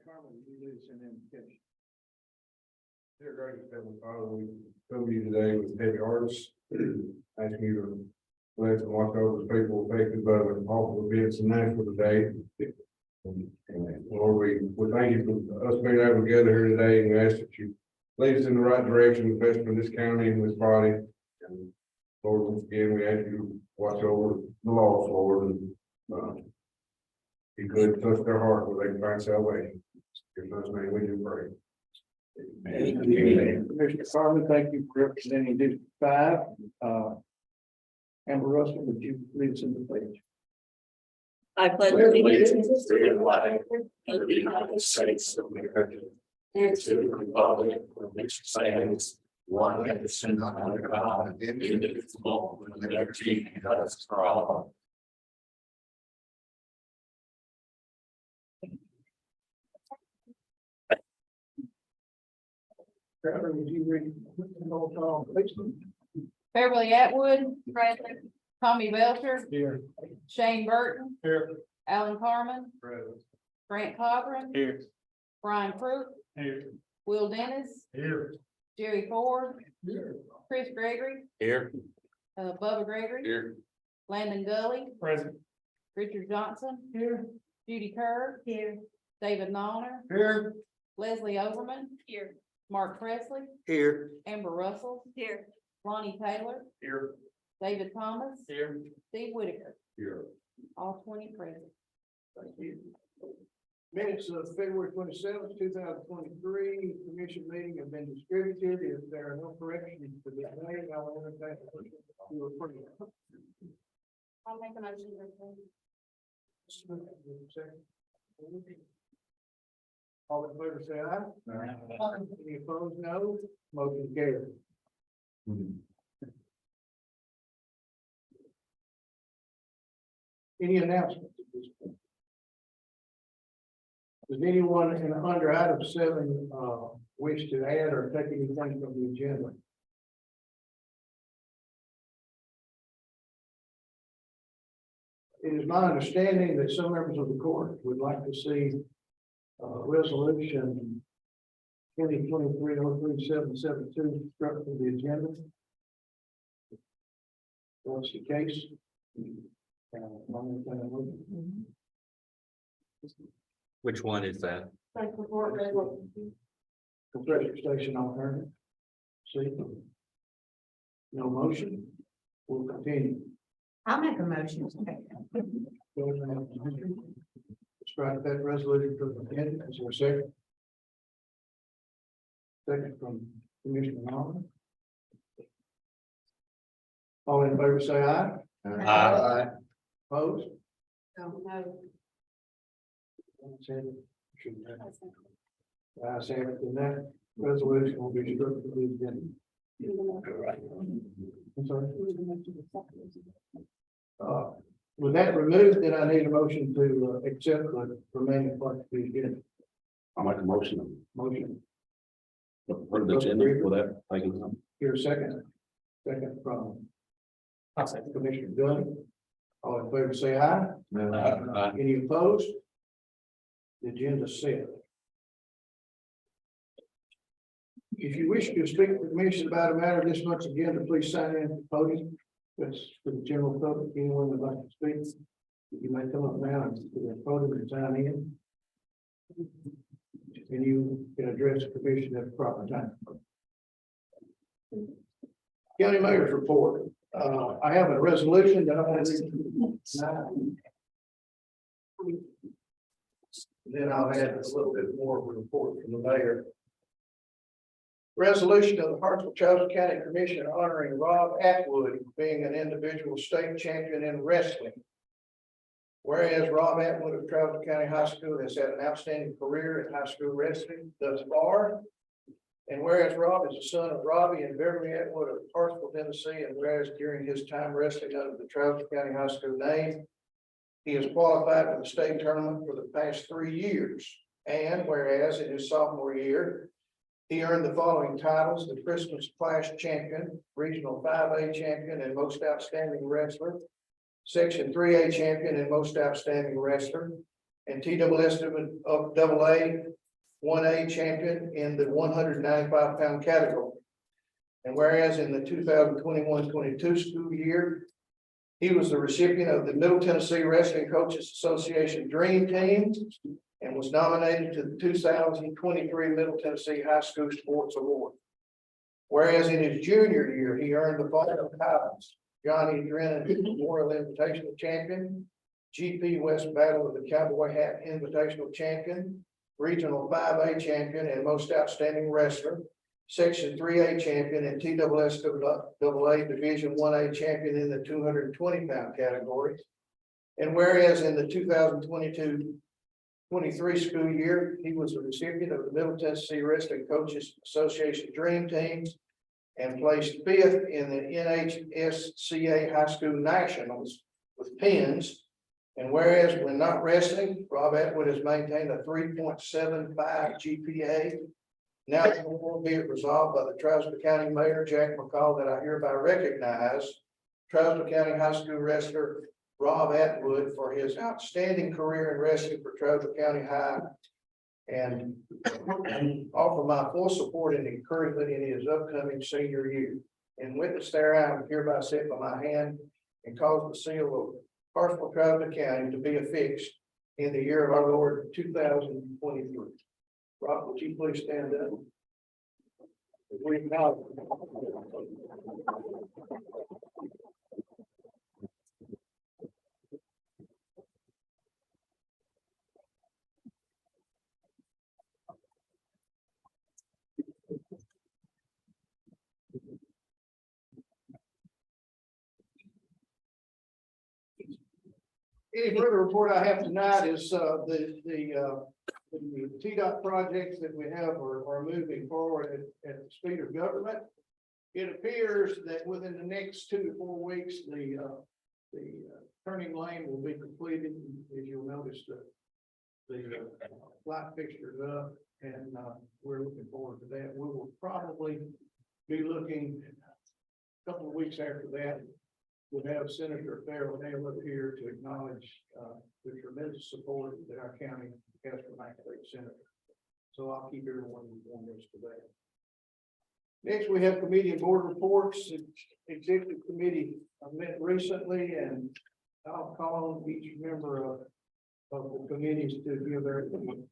Carmen, you lose an invitation. Dear gracious Heavenly Father, we come to you today with heavy hearts, asking you to bless and watch over the people affected by the awful events in Nashville today. And Lord, we thank you for us being able to gather here today, and we ask that you lead us in the right direction, best for this county and this body. And Lord, once again, we ask you to watch over the lost, Lord, and be good, touch their heart where they can find salvation. In God's name we do pray. Amen. Commissioner Carmen, thank you for representing District 5. Amber Russell, would you lead us in the pledge? I pledge allegiance to the flag of the United States of America and to the republic for which it stands, one nation under God, indivisible, with liberty and justice for all. Trevor, would you read the roll call, please? Beverly Atwood, present. Tommy Belcher, Here. Shane Burton, Here. Alan Carmen, Present. Grant Cochrane, Here. Brian Pruitt, Here. Will Dennis, Here. Jerry Ford, Here. Chris Gregory, Here. Bubba Gregory, Here. Landon Gully, Present. Richard Johnson, Here. Judy Kerr, here, David Nallner, Here. Leslie Overman, here, Mark Presley, Here. Amber Russell, here, Lonnie Taylor, Here. David Thomas, Here. Steve Whitaker, Here. all 20 present. Thank you. Minutes of February 27th, 2023, commission meeting have been distributed. If there are no corrections to be made, I will entertain a motion to approve. I'll make a motion to approve. All in favor, say aye. Any opposed, no. Motion carried. Any announcements at this point? Does anyone in under item 7 wish to add or take anything from the agenda? It is my understanding that some members of the court would like to see resolution 2023-03772 struck from the agenda. That's the case. Which one is that? Compressor station alternative. See? No motion. We'll continue. I'll make a motion. Strike that resolution from the agenda. Is there a second? Second from Commissioner Norman. All in favor, say aye. Aye. Opposed? No. I say it, then that resolution will be struck from the agenda. I'm sorry. With that removed, then I need a motion to accept the remaining part of the agenda. I'll make a motion. Motion. For the agenda for that, I can. Here, a second. Second from Commissioner Gunn. All in favor, say aye. Aye. Any opposed? The agenda is set. If you wish to speak to the commission about a matter this month's agenda, please sign in at the podium. That's for the general public. Anyone would like to speak, you may come up now and to the podium and sign in. And you can address the commission at the proper time. County Mayor's report. I have a resolution that I want to read. Then I'll add a little bit more of a report from the mayor. Resolution of the Hartsville-Charles County Commission honoring Rob Atwood being an individual state champion in wrestling. Whereas Rob Atwood of Charles County High School has had an outstanding career in high school wrestling thus far. And whereas Rob is the son of Robbie and Beverly Atwood of Hartsville, Tennessee, and whereas during his time wrestling under the Charles County High School name, he has qualified for the state tournament for the past 3 years. And whereas in his sophomore year, He earned the following titles: the Christmas Clash Champion, Regional 5A Champion, and Most Outstanding Wrestler, Section 3A Champion and Most Outstanding Wrestler, and TWS of AA 1A Champion in the 195-pound category. And whereas in the 2021-22 school year, he was the recipient of the Middle Tennessee Wrestling Coaches Association Dream Team and was nominated to the 2023 Middle Tennessee High School Sports Award. Whereas in his junior year, he earned the following titles: Johnny Drennan Memorial Invitational Champion, GP West Battle of the Cowboy Hat Invitational Champion, Regional 5A Champion and Most Outstanding Wrestler, Section 3A Champion and TWSAA Division 1A Champion in the 220-pound category. And whereas in the 2022-23 school year, he was a recipient of the Middle Tennessee Wrestling Coaches Association Dream Teams and placed 5th in the NHSCA High School Nationals with pins. And whereas when not wrestling, Rob Atwood has maintained a 3.75 GPA. Now therefore be it resolved by the Trousdale County Mayor Jack McCall that I hereby recognize Trousdale County High School wrestler Rob Atwood for his outstanding career in wrestling for Trousdale County High, and offer my full support and encouragement in his upcoming senior year. And witness thereof, I am hereby set by my hand and cause the seal of Hartsville, Trousdale County to be affixed in the year of our Lord 2023. Rob, would you please stand up? We acknowledge. Any further report I have tonight is the TDOT projects that we have are moving forward at the speed of government. It appears that within the next 2 to 4 weeks, the turning lane will be completed. As you'll notice, the light fixtures up, and we're looking forward to that. We will probably be looking a couple of weeks after that. We'll have Senator Farrell Hale up here to acknowledge the tremendous support that our county has for my state senator. So I'll keep everyone informed as to that. Next, we have committee and board reports. Executive committee met recently, and I'll call on each member of the committees to give their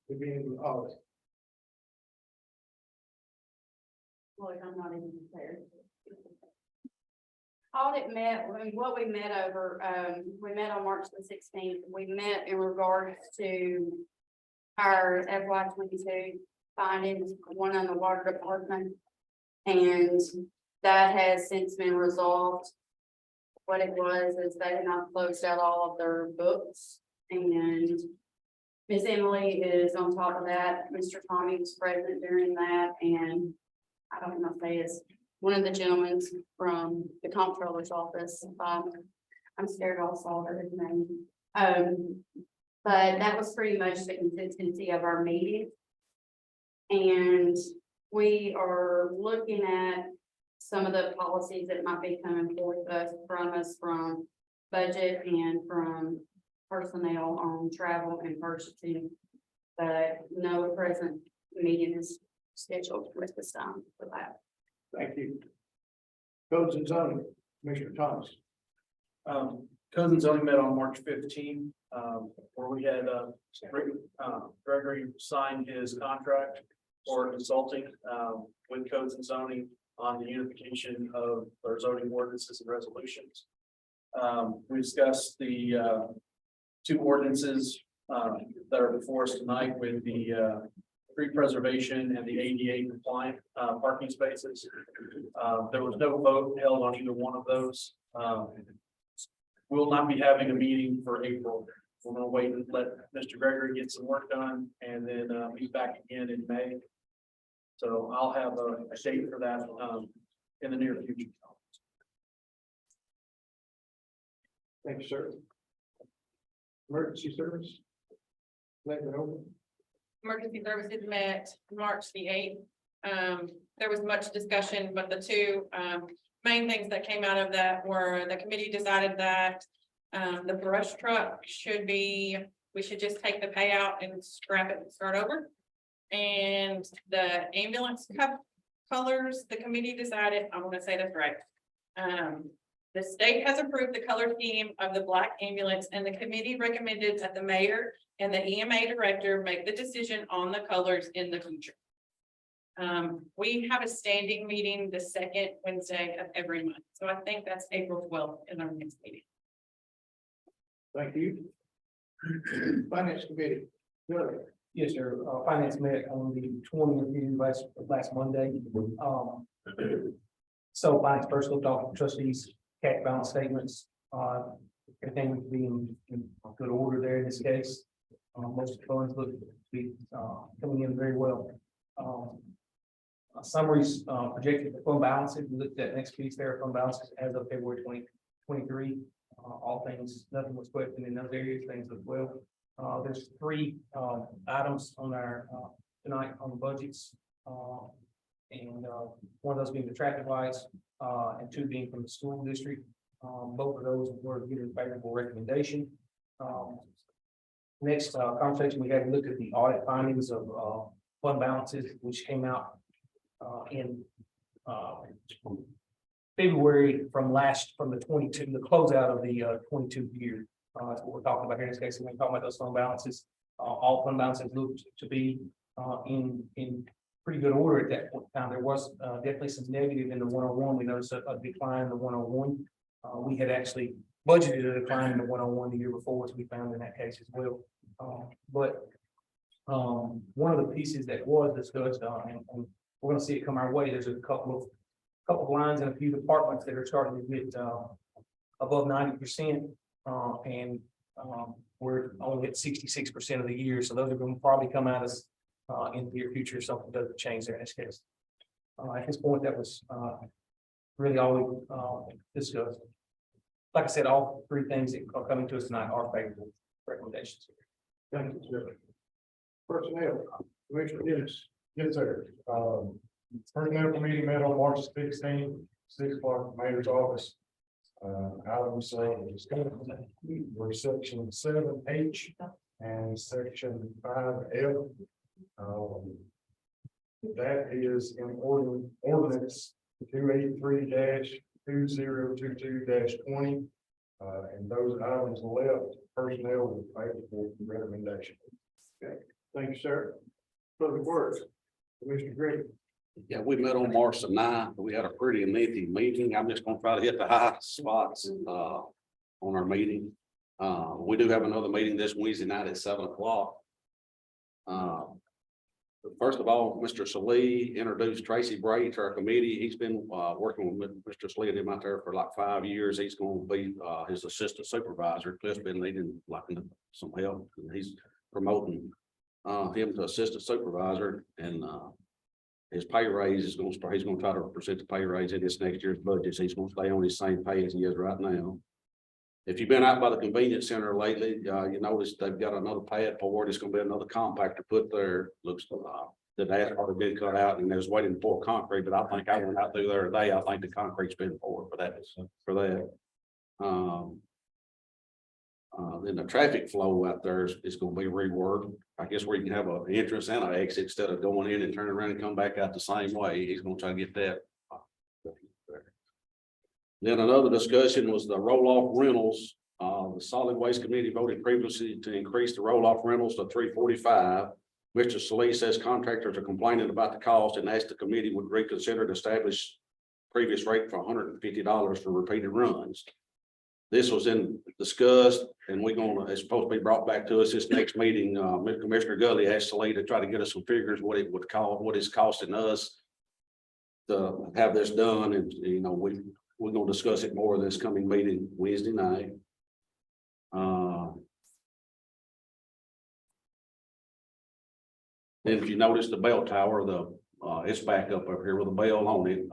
beginning of audit. Lloyd, I'm not even prepared. Audit met, what we met over, we met on March the 16th. We met in regards to our FY22 findings, one on the water department. And that has since been resolved. What it was is they had not closed out all of their books, and Miss Emily is on top of that. Mr. Tommy was present during that, and I don't know if they is one of the gentlemen from the comptroller's office. I'm scared I'll saw his name. But that was pretty much the consistency of our meeting. And we are looking at some of the policies that might be coming forth from us from budget and from personnel on travel and purchasing. But no present meeting is scheduled with this time for that. Thank you. Codes and zoning, Commissioner Thomas. Codes and zoning met on March 15, where we had Gregory signed his contract for consulting with codes and zoning on the unification of our zoning ordinances and resolutions. We discussed the 2 ordinances that are before us tonight with the tree preservation and the ADA compliant parking spaces. There was no vote held on either one of those. We'll not be having a meeting for April. We're going to wait and let Mr. Gregory get some work done, and then he's back again in May. So I'll have a date for that in the near future. Thank you, sir. Emergency service. Let it open. Emergency services met March the 8th. There was much discussion, but the two, main things that came out of that were the committee decided that. The brush truck we should just take the payout and scrap it and start over. And the ambulance colors, the committee decided, I want to say this right. The state has approved the color scheme of the black ambulance, and the committee recommended that the mayor and the EMA director make the decision on the colors in the future. We have a standing meeting the second Wednesday of every month, so I think that's April 12th in our next meeting. Thank you. Finance Committee. Good. Yes, sir. Finance met on the 20th last Monday. So finance first looked off the trustees' cash balance statements. Everything would be in good order there in this case. Most of the funds look to be coming in very well. Summaries projected the fund balances. We looked at next piece there, fund balances as of February 2023. All things, nothing was questioned in those areas, things as well. There's three items on our tonight on the budgets. And one of those being the traffic lights, and two being from the school district. Both of those were given favorable recommendation. Next conversation, we had to look at the audit findings of fund balances, which came out in February from the 22, the closeout of the 22 year. That's what we're talking about here in this case. When we're talking about those fund balances, all fund balances looked to be in pretty good order at that point in time. There was definitely some negative in the 101. We noticed a decline in the 101. We had actually budgeted a decline in the 101 the year before, which we found in that case as well. But one of the pieces that was discussed, and we're going to see it come our way. There's a couple of lines in a few departments that are starting to get above 90%, and we're only at 66% of the year. So those are going to probably come out as in the near future. Something doesn't change there in this case. At this point, that was really all we discussed. Like I said, all three things that are coming to us tonight are favorable recommendations. Thank you, sir. Personnel, Commissioner Dennis. Yes, sir. Personnel committee met on March 16th, 6 o'clock, mayor's office. Items were section 7H and section 5F. That is in ordinance 283-2022-20. And those items left personnel with favorable recommendation. Okay, thank you, sir. Public Works, Commissioner Green. Yeah, we met on March the 9th. We had a pretty lengthy meeting. I'm just gonna try to hit the high spots on our meeting. We do have another meeting this Wednesday night at 7 o'clock. First of all, Mr. Salee introduced Tracy Bray to our committee. He's been working with Mr. Salee and him out there for like 5 years. He's going to be his assistant supervisor. Cliff's been needing like some help. He's promoting him to assistant supervisor, and his pay raise is going to start. He's going to try to present the pay raise in this next year's budget. So he's going to stay on his same pay as he is right now. If you've been out by the convenience center lately, you notice they've got another pad for it. It's going to be another compactor put there. Looks the asphalt been cut out and there's waiting for concrete. But I think I went out through there today. I think the concrete's been poured for that. Then the traffic flow out there is going to be reworked. I guess where you can have an entrance and an exit instead of going in and turning around and come back out the same way. He's going to try to get that. Then another discussion was the roll-off rentals. The solid waste committee voted previously to increase the roll-off rentals to $345. Mr. Salee says contractors are complaining about the cost and asked the committee would reconsider the established previous rate for $150 for repeated runs. This was discussed, and it's supposed to be brought back to us this next meeting. Commissioner Gully asked Salee to try to get us some figures, what it would cost, what it's costing us to have this done. And, we're going to discuss it more this coming meeting Wednesday night. Then if you notice the bell tower, it's back up here with a bell on it.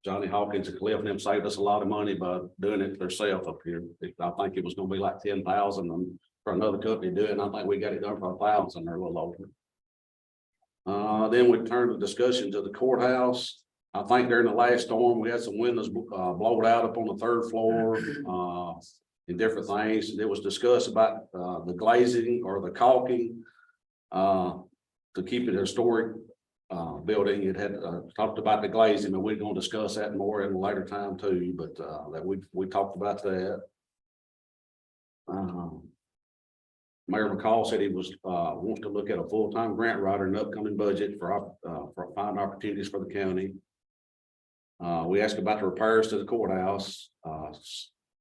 Johnny Hawkins and Cliff and them saved us a lot of money by doing it themselves up here. I think it was going to be like 10,000 for another company to do it. And I think we got it done for 1,000 or a little over. Then we turned the discussion to the courthouse. I think during the last storm, we had some windows blown out up on the third floor, and different things. It was discussed about the glazing or the caulking to keep it a historic building. It had talked about the glazing, and we're gonna discuss that more in a later time too, but that we talked about that. Mayor McCall said he was wants to look at a full-time grant writer in the upcoming budget for finding opportunities for the county. We asked about the repairs to the courthouse.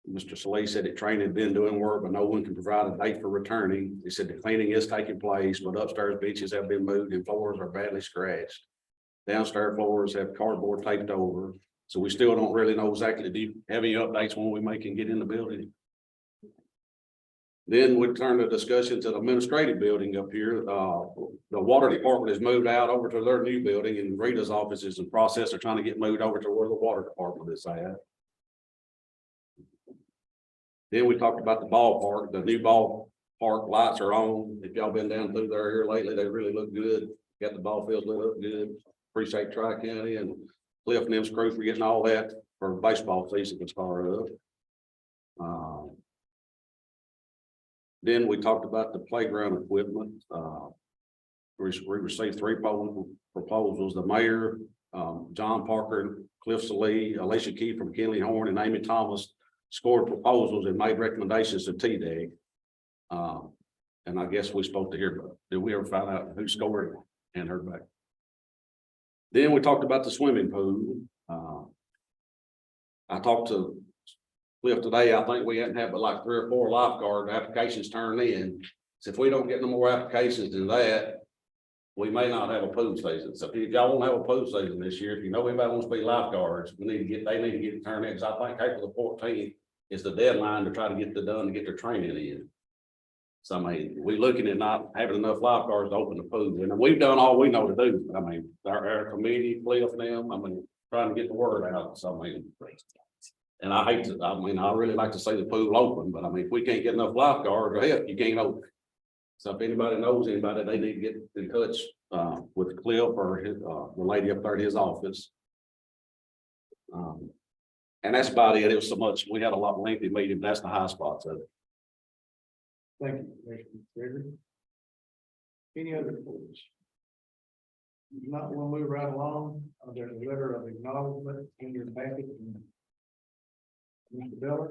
Mr. Solis said that training had been doing work, but no one can provide a date for returning. He said the cleaning is taking place, but upstairs benches have been moved and floors are badly scratched. Downstairs floors have cardboard taped over, so we still don't really know exactly. Do you have any updates when we may can get in the building? Then we turn the discussion to the administrative building up here. The water department has moved out over to their new building, and Rita's office is in process of trying to get moved over to where the water department is at. Then we talked about the ballpark. The new ballpark lights are on. If y'all been down through there here lately, they really look good. Got the ball fields lit up good. Appreciate Tri-County and Cliff and them crew for getting all that for baseball season can start up. Then we talked about the playground equipment. We received 3 proposals. The mayor, John Parker, Cliff Salee, Alicia Key from Kenley Horn, and Amy Thomas scored proposals and made recommendations to TDEC. And I guess we're supposed to hear, but did we ever find out who scored and heard back? Then we talked about the swimming pool. I talked to Cliff today. I think we hadn't had but like 3 or 4 lifeguard applications turned in. So if we don't get no more applications than that, we may not have a pool season. So if y'all won't have a pool season this year, if you know anybody wants to be lifeguards, they need to get it turned in. Because I think April the 14th is the deadline to try to get it done to get their training in. So I mean, we're looking at not having enough lifeguards to open the pool. And we've done all we know to do. I mean, our committee, Cliff, them, I mean, trying to get the word out. So I mean, and I hate to, I mean, I really like to see the pool open, but I mean, if we can't get enough lifeguards or help, you can't open. So if anybody knows anybody, they need to get in touch with Cliff or his, the lady up there at his office. And that's about it. It was so much, we had a lot of lengthy meeting, but that's the high spots of it. Thank you, Commissioner Gregory. Any other reports? You might want to move right along. There's a letter of acknowledgement in your packet. Mr. Beller.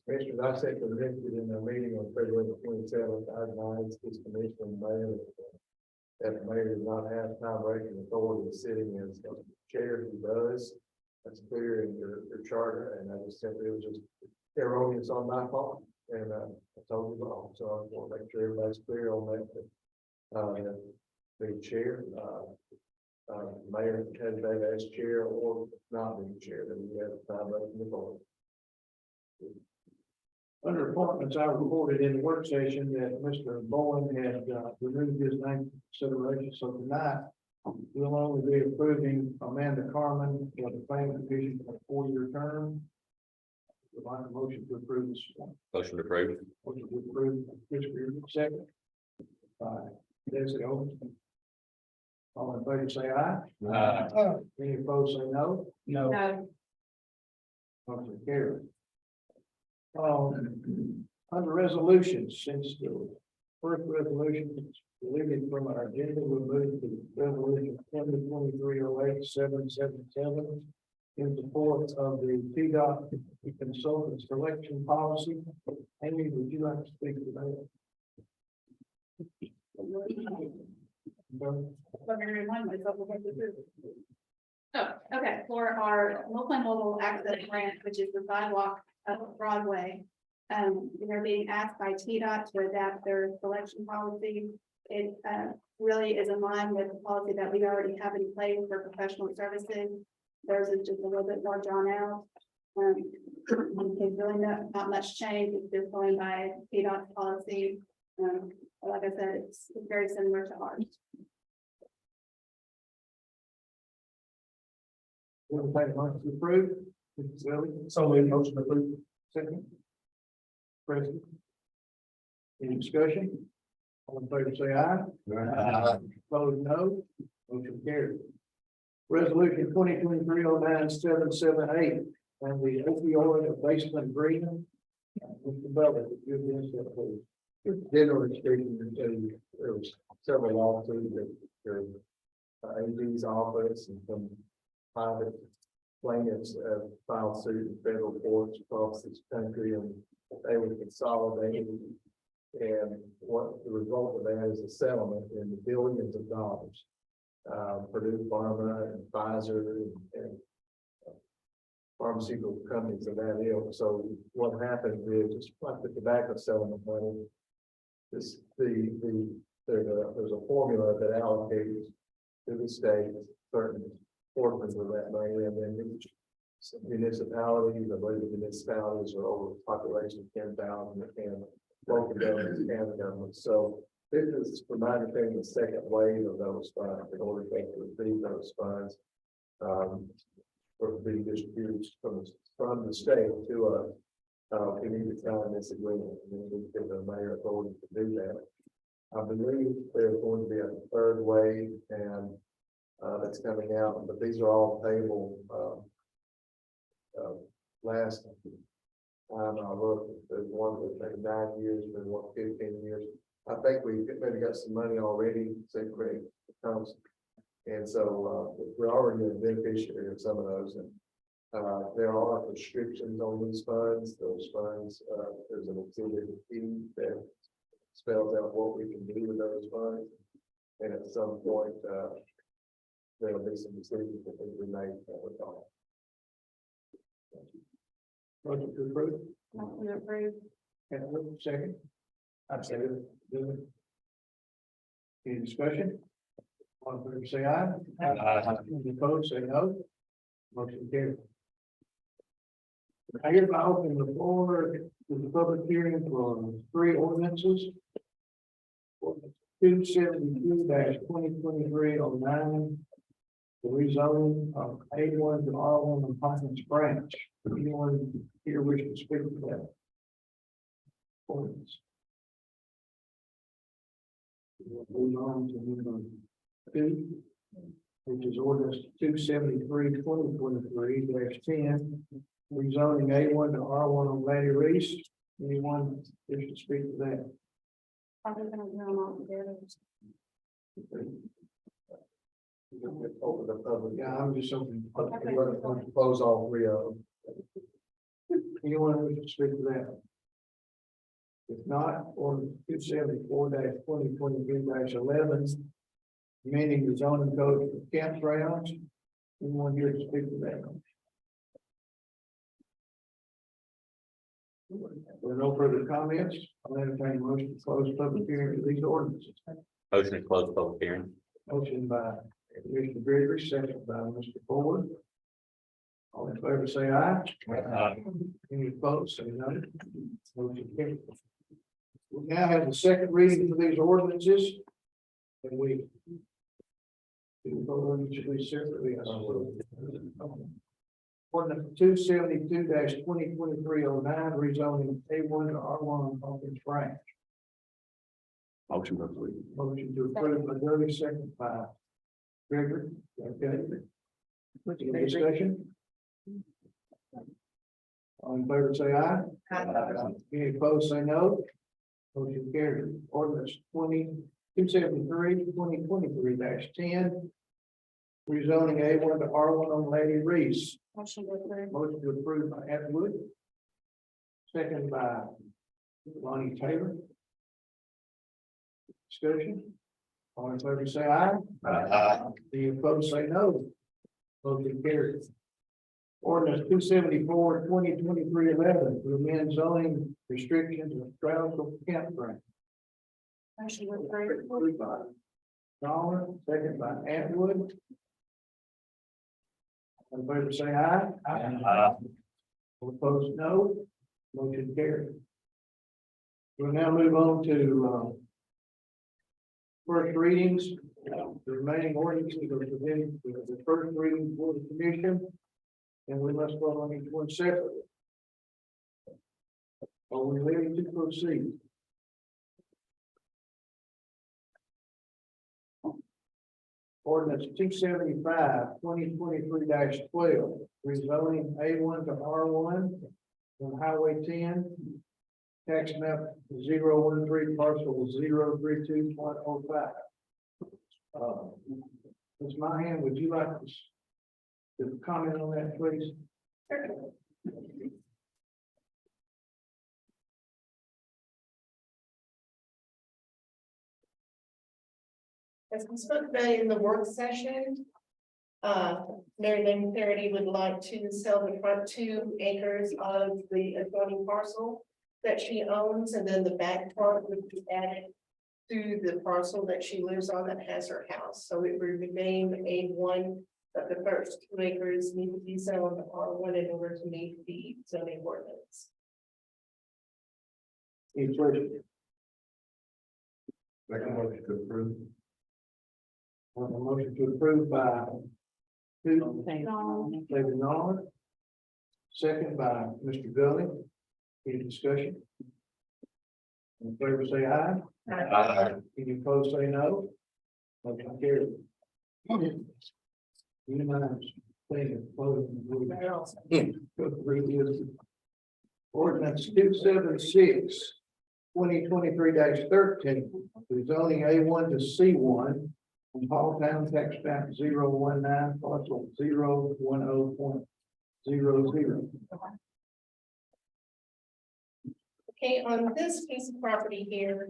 Commissioners, I said presented in the meeting on February 27th, I advised this commission and mayor that the mayor does not have time-breaking authority sitting as chair. He does. That's clear in your charter, and I just simply, it was just erroneous on my part, and I told you wrong. So I want to make sure everybody's clear on that. The chair, mayor has that as chair or not being chair, that we have time-breaking authority. Under appointments, I reported in the work session that Mr. Bowen had removed his name from consideration. So tonight, we'll only be approving Amanda Carmen for the planning division for a 4-year term. Would like a motion to approve this. Motion to approve. Motion to approve, Chris Greer, second. Desi Owens. All in favor, say aye. Any opposed, say no. No. No, Motion carried. Under resolutions, since the first resolution is deleted from our agenda, we'll move to resolution 2023-08-777 in support of the TDOT consultant selection policy. Amy, would you like to speak to that? Oh, okay, for our multimodal access grant, which is the sidewalk of Broadway. They're being asked by TDOT to adapt their selection policy. It really is in line with the policy that we already have in place for professional services. Theirs is just a little bit more drawn out. It's really not much change. It's just going by TDOT's policy. Like I said, it's very similar to ours. We'll take a motion to approve. So we motion to approve. Second. President. Any discussion? All in favor, say aye. Opposed, no. Motion carried. Resolution 2023-09-778 and the opioid abatement agreement. Mr. Butler, give this up, please. General restriction, there was several lawsuits that their AG's office and some private plaintiffs filed suit in federal courts across this country, and they were consolidated. And what the result of that is a settlement in the billions of dollars. Purdue Pharma and Pfizer and pharmaceutical companies of that ilk. So what happened is, just like the tobacco settlement money, there's a formula that allocates to the state certain portions of that money, and then each municipalities, I believe the municipalities are over population of 10,000 and local governments, county governments. So this is, from my understanding, the second wave of those funds in order to receive those funds. For being distributed from the state to us. We need to sign this agreement, and then we give the mayor authority to do that. I believe there's going to be a third wave, and that's coming out, but these are all payable. Last time I looked, there's one that maybe 9 years, there's one 15 years. I think we maybe got some money already, say Craig Thompson. And so we're already a beneficiary of some of those. And there are restrictions on these funds. Those funds, there's an exhibit fee that spells out what we can do with those funds. And at some point, there'll be some decisions that will be made with all. Motion to approve. Motion to approve. And second. I'm saying, Any discussion? All in favor, say aye. Any opposed, say no. Motion carried. I hereby open the floor to the public hearing for 3 ordinances. 272-2023-09, the rezoning of A1 to R1 on Hawkins Branch. Anyone here wish to speak to that ordinance? Move on to number 2, which is ordinance 273-2023-10, rezoning A1 to R1 on Laddie Reese. Anyone wish to speak to that? Probably gonna do them all together. Over the public. Yeah, I'm just opening. We're going to close all 3 of them. Anyone wish to speak to that? If not, ordinance 274-2023-11, amending the zoning code for campgrounds. Anyone here to speak to that? With no further comments, I'll entertain a motion to close public hearing for these ordinances. Motion to close public hearing. Motion by Commissioner Gregory, second by Mr. Ford. All in favor, say aye. Any opposed, say no. Motion carried. We now have the second reading for these ordinances. And we vote on each of these separately. Ordinance 272-2023-09, rezoning A1 to R1 on Hawkins Branch. Motion to approve. Motion to approve by Doty, second by Gregory. Okay. Any discussion? All in favor, say aye. Any opposed, say no. Motion carried. Ordinance 273-2023-10, rezoning A1 to R1 on Lady Reese. Motion to approve. Motion to approve by Atwood. Second by Lonnie Taylor. Discussion. All in favor, say aye. Any opposed, say no. Motion carried. Ordinance 274-2023-11, to amend zoning restrictions of Stroudsville campground. Motion to approve. Approved by Dollar, second by Atwood. All in favor, say aye. All opposed, no. Motion carried. We'll now move on to first readings. The remaining ordinances are presented with the first reading for the commission, and we must vote on each one separately. Are we ready to proceed? Ordinance 2023 rezoning A1 to R1 on Highway 10. Tax map 013 parcel 032.05. Ms. Mahan, would you like to comment on that, please? As we spoke about in the work session, Mary Lynn Clarity would like to sell the front 2 acres of the adjoining parcel that she owns, and then the back part would be added to the parcel that she lives on that has her house. So it would remain A1, but the first 2 acres need to be zoned R1 in order to meet the zoning ordinance. Any questions? Second motion to approve. On the motion to approve by who? David Nolan. Second by Mr. Gully. Any discussion? In favor, say aye. Aye. Any opposed, say no. Motion carried. Unanimous. Ordinance 2023-13, rezoning A1 to C1 from Halltown tax map 019 parcel 010.00. Okay, on this piece of property here,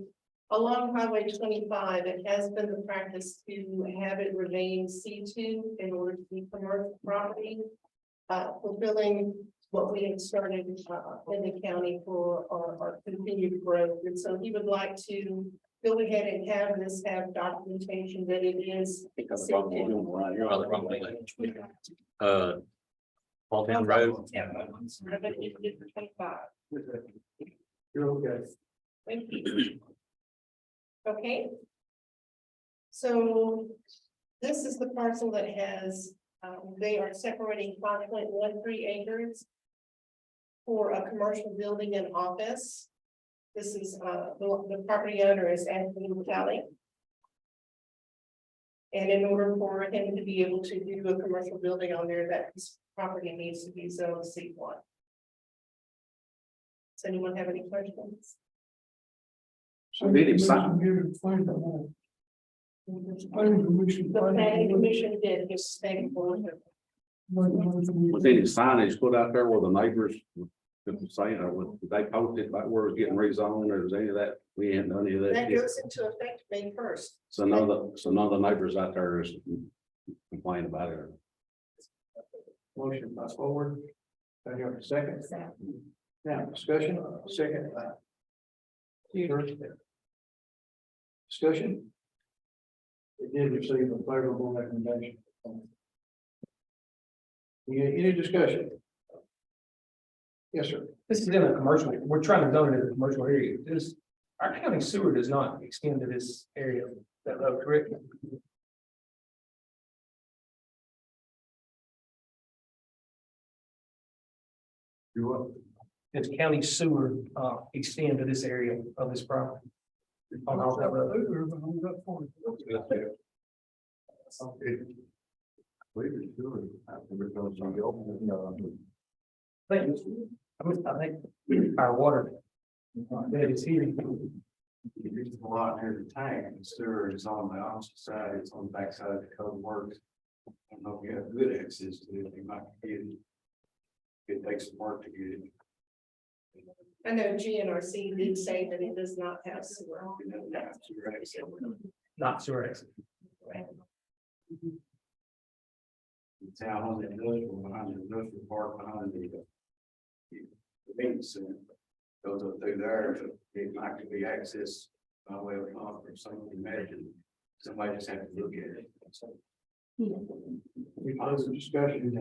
along Highway 25, it has been the practice to have it remain C2 in order to be commercial property, fulfilling what we had started in the county for our continued growth. And so he would like to go ahead and have this have documentation that it is. Because you're on the wrong way. Halltown Road. Yeah. 25. You're okay. Thank you. Okay. So this is the parcel that has, they are separating 5.13 acres for a commercial building and office. This is, the property owner is Anthony Vitale. And in order for him to be able to do a commercial building on there, that property needs to be zoned C1. Does anyone have any questions? So did he sign? The planning commission did his state board. Was any signage put out there where the neighbors could say, did they post it about where it's getting rezoned, or is any of that? We ain't done any of that That yet. goes into effect May 1st. So none of the neighbors out there is complaining about it. Motion by forward. Do I hear a second? Now, discussion, second. Discussion. It did receive a favorable recommendation. Any discussion? Yes, sir. This is in a commercial, we're trying to zone it in a commercial area. Our county sewer does not extend to this area, that road, correct? You what? Does county sewer, extend to this area of this property? On all that road? It- I believe it's doing. After it goes on the open, I think our water. That is here. It's a lot near the tank, and sewer is on the opposite side, it's on the back side of the code works. I don't know if you have good access to it, you might get it. It takes some work to get it. I know GNRC did say that it does not have sewer. Not sewer exit. The town on the industrial, behind the industrial park, behind the convenience center. Goes up through there, it might could be access by way of pump or something, imagine, somebody just have to look at it. We close the discussion.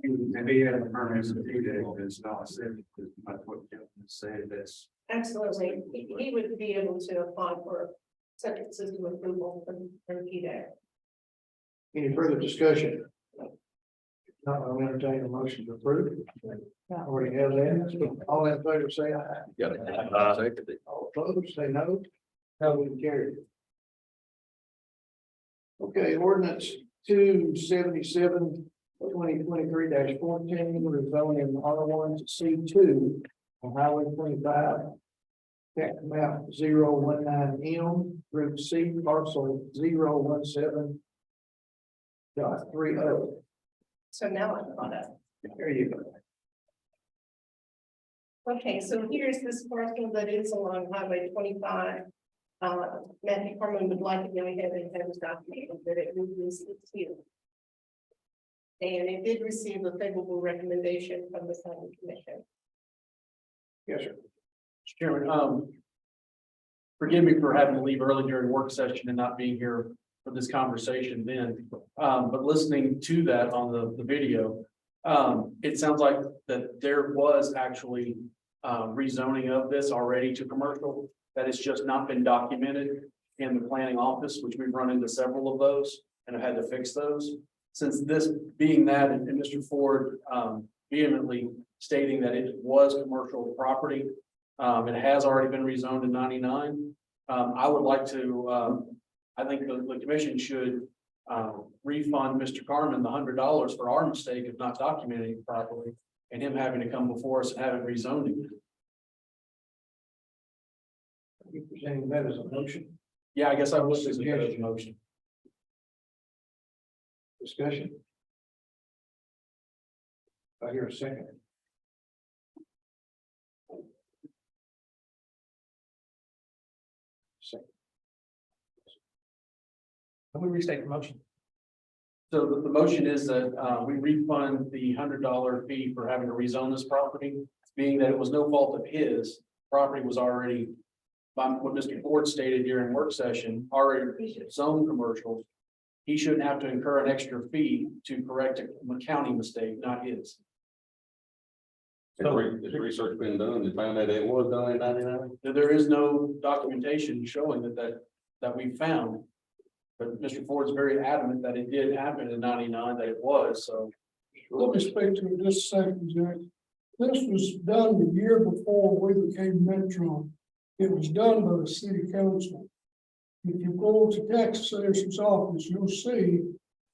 And he had a permit to do that, but it's not said, because that's what Kevin said, that's. Absolutely. He would be able to apply for septic system approval from PDAC. Any further discussion? Not, I'll entertain a motion to approve. Already have that. All in favor, say aye. Got it. All opposed, say no. Motion carried. Okay, ordinance 277/2023 14, rezoning R1 to C2 on Highway 25. Tax map 019M, Group C, parcel 017.30. So now I'm caught up. There you go. Okay, so here's this parcel that is along Highway 25. Matthew Harmon would like to go ahead and have his document that it would be here. And it did receive a favorable recommendation from the planning commission. Yes, sir. Mr. Chairman, forgive me for having to leave early during work session and not being here for this conversation then. But listening to that on the video, it sounds like that there was actually rezoning of this already to commercial. That has just not been documented in the planning office, which we've run into several of those and have had to fix those. Since this being that, and Mr. Ford vehemently stating that it was commercial property, it has already been rezoned in 99. I would like to, I think the commission should refund Mr. Carmen the $100 for our mistake of not documenting it properly and him having to come before us and having rezoned it. You presenting that as a motion, Yeah, I guess I would suggest a motion. discussion? I hear a second. Let me restate the motion. So the motion is that we refund the $100 fee for having to rezone this property, being that it was no fault of his. Property was already, by what Mr. Ford stated during work session, already zoned commercial. He shouldn't have to incur an extra fee to correct a county mistake, not his. Has research been done and found that it was done in 99? There is no documentation showing that we found. But Mr. Ford's very adamant that it did happen in 99, that it was, so. Let me speak to it just a second, Jack. This was done the year before we became Metro. It was done by the city council. If you go to tax assessor's office, you'll see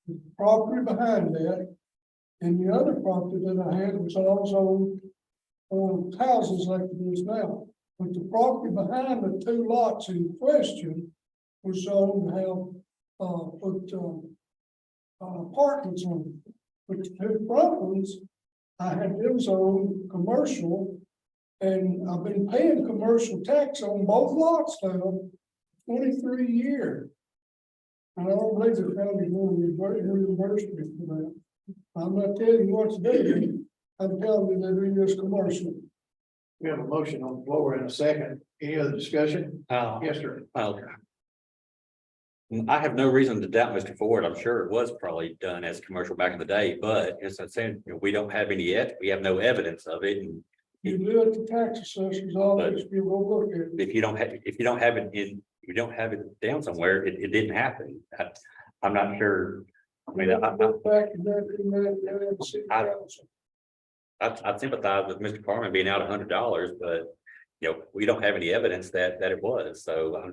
the property behind that. And the other property that I had was also on houses like it is now. But the property behind the two lots in question was zoned to have apartments on it. But the two front ones, I had them zoned commercial, and I've been paying commercial tax on both lots now 23 years. And I don't believe the county will reimburse me for that. I'm not telling you what to do, I'm telling you that it is commercial. We have a motion on the floor in a second. Any other discussion? Yes, sir. I have no reason to doubt Mr. Ford. I'm sure it was probably done as commercial back in the day, but as I said, we don't have any yet. We have no evidence of it. And You do it at the tax assessor's office, you go look at it. if you don't have it down somewhere, it didn't happen. I'm not sure. I mean, Back in that city council. I sympathize with Mr. Carmen being out $100, but we don't have any evidence that it was. So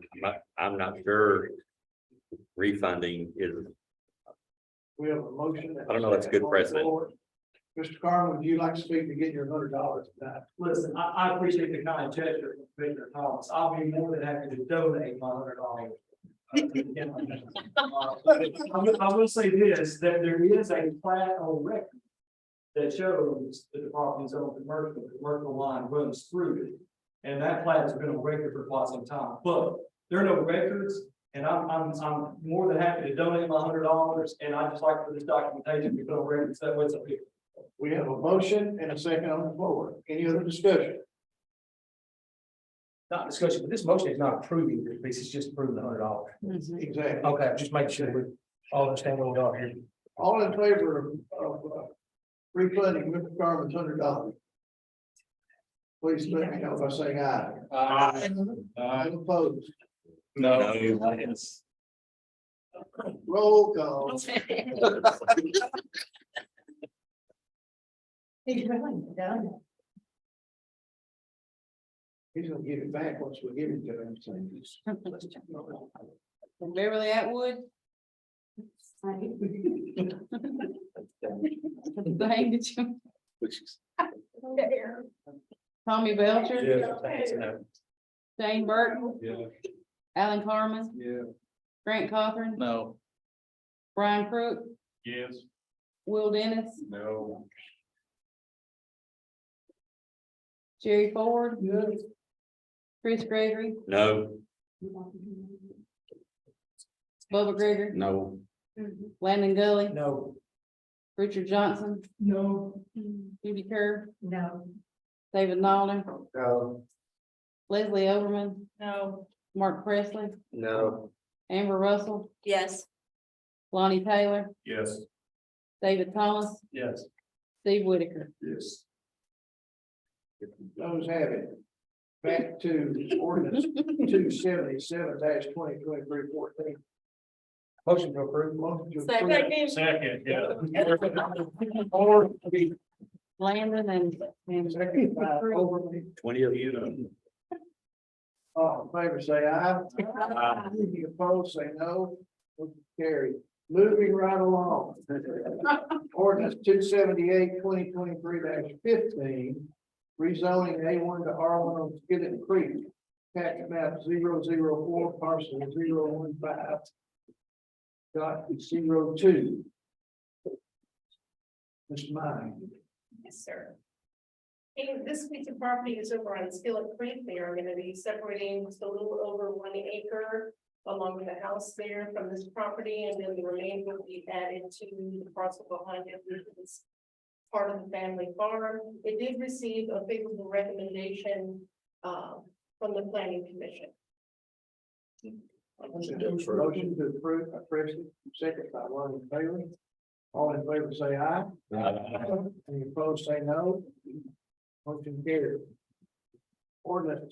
I'm not sure refunding is. We have a motion. I don't know, that's a good precedent. Mr. Carmen, would you like to speak to get your $100 back? Listen, I appreciate the kind gesture from Commissioner Thomas. I'll be more than happy to donate my $100. I will say this, that there is a plat on record that shows that the property is on commercial line runs through it. And that plat has been on record for quite some time, but there are no records. And I'm more than happy to donate my $100, and I just like for this documentation to be put on record, so that way it's up here. We have a motion and a second on the floor. Any other discussion? Not discussion, but this motion is not approving this piece, it's just approving the $100. Exactly. Okay, just making sure we all understand what we are here. All in favor of refunding Mr. Carmen's $100? Please let me know by saying aye. Aye. Opposed? No. Roll call. He's really done. He's gonna get it back once we give it to him. From Beverly Atwood. Dang, did you? Tommy Belcher, Shane Burton, Yeah. Alan Carmen, Yeah. Grant Cothran, No. Brian Crook, Yes. Will Dennis, No. Jerry Ford, Yes. Chris Gregory, No. Bubba Gregory, No. Landon Gully, No. Richard Johnson, No. Judy Kerr, No. David Nalder, No. Leslie Overman, No. Mark Presley, No. Amber Russell, Yes. Lonnie Taylor, Yes. David Thomas, Yes. Steve Whitaker. Yes. Those have it. Back to ordinance 277 2023-14. Motion to approve. Motion to approve. Second. Second, yeah. Landon and Second by Overman. 20 of you. All in favor, say aye. Any opposed, say no. Motion carried. Moving right along. Ordinance 278-2023-15, rezoning A1 to R1 on Skillet Creek. Tax map 004, parcel 015. Dot 02. Ms. Mine. Yes, sir. And this piece of property is over on Skillet Creek. They are gonna be separating just a little over 1 acre along with the house there from this property, and then the remainder will be added to the parcel behind it, which is part of the family farm. It did receive a favorable recommendation from the planning commission. Motion to approve by Presley, second by Lonnie Taylor. All in favor, say aye. Any opposed, say no. Motion carried. Ordinance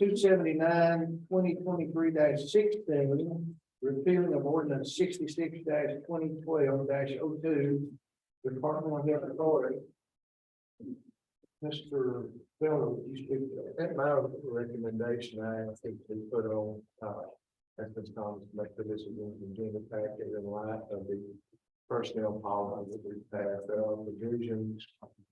279-2023-16, repealing of ordinance 66-2012-02, Department of Health Authority. Mr. Miller, would you speak to that? At my recommendation, I think we put on, as Ms. Thomas, make the decision in the packet in light of the personnel policy that we've passed. There are provisions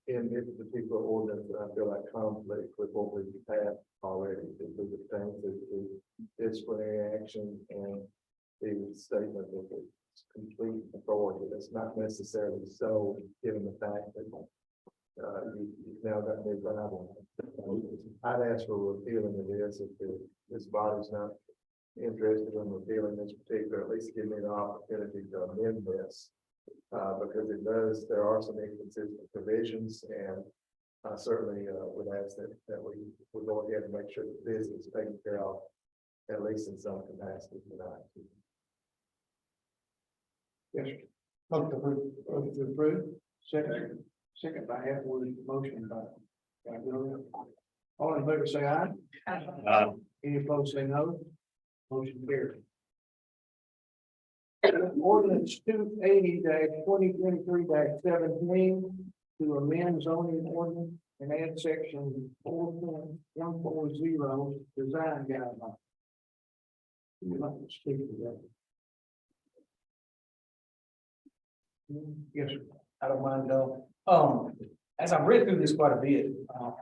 in this particular ordinance that I feel like conflict with what we've passed already. This is the things that the disciplinary action and the statement of the complete authority. That's not necessarily so, given the fact that you've now got new gravel. I'd ask for repealing of this if this body's not interested in repealing this particular, at least give me the opportunity to amend this. Because there are some inconsistent provisions, and I certainly would ask that we would go ahead and make sure that this is taken care of, at least in some capacity tonight. Yes, sir. Motion to approve. Second by Atwood, motion by Miller. All in favor, say aye. Any opposed, say no. Motion carried. Ordinance 280-2023-17 to amend zoning ordinance and add section 4.140 design guidelines. You'd like to speak to that? Yes, sir. I don't mind though. As I've read through this quite a bit,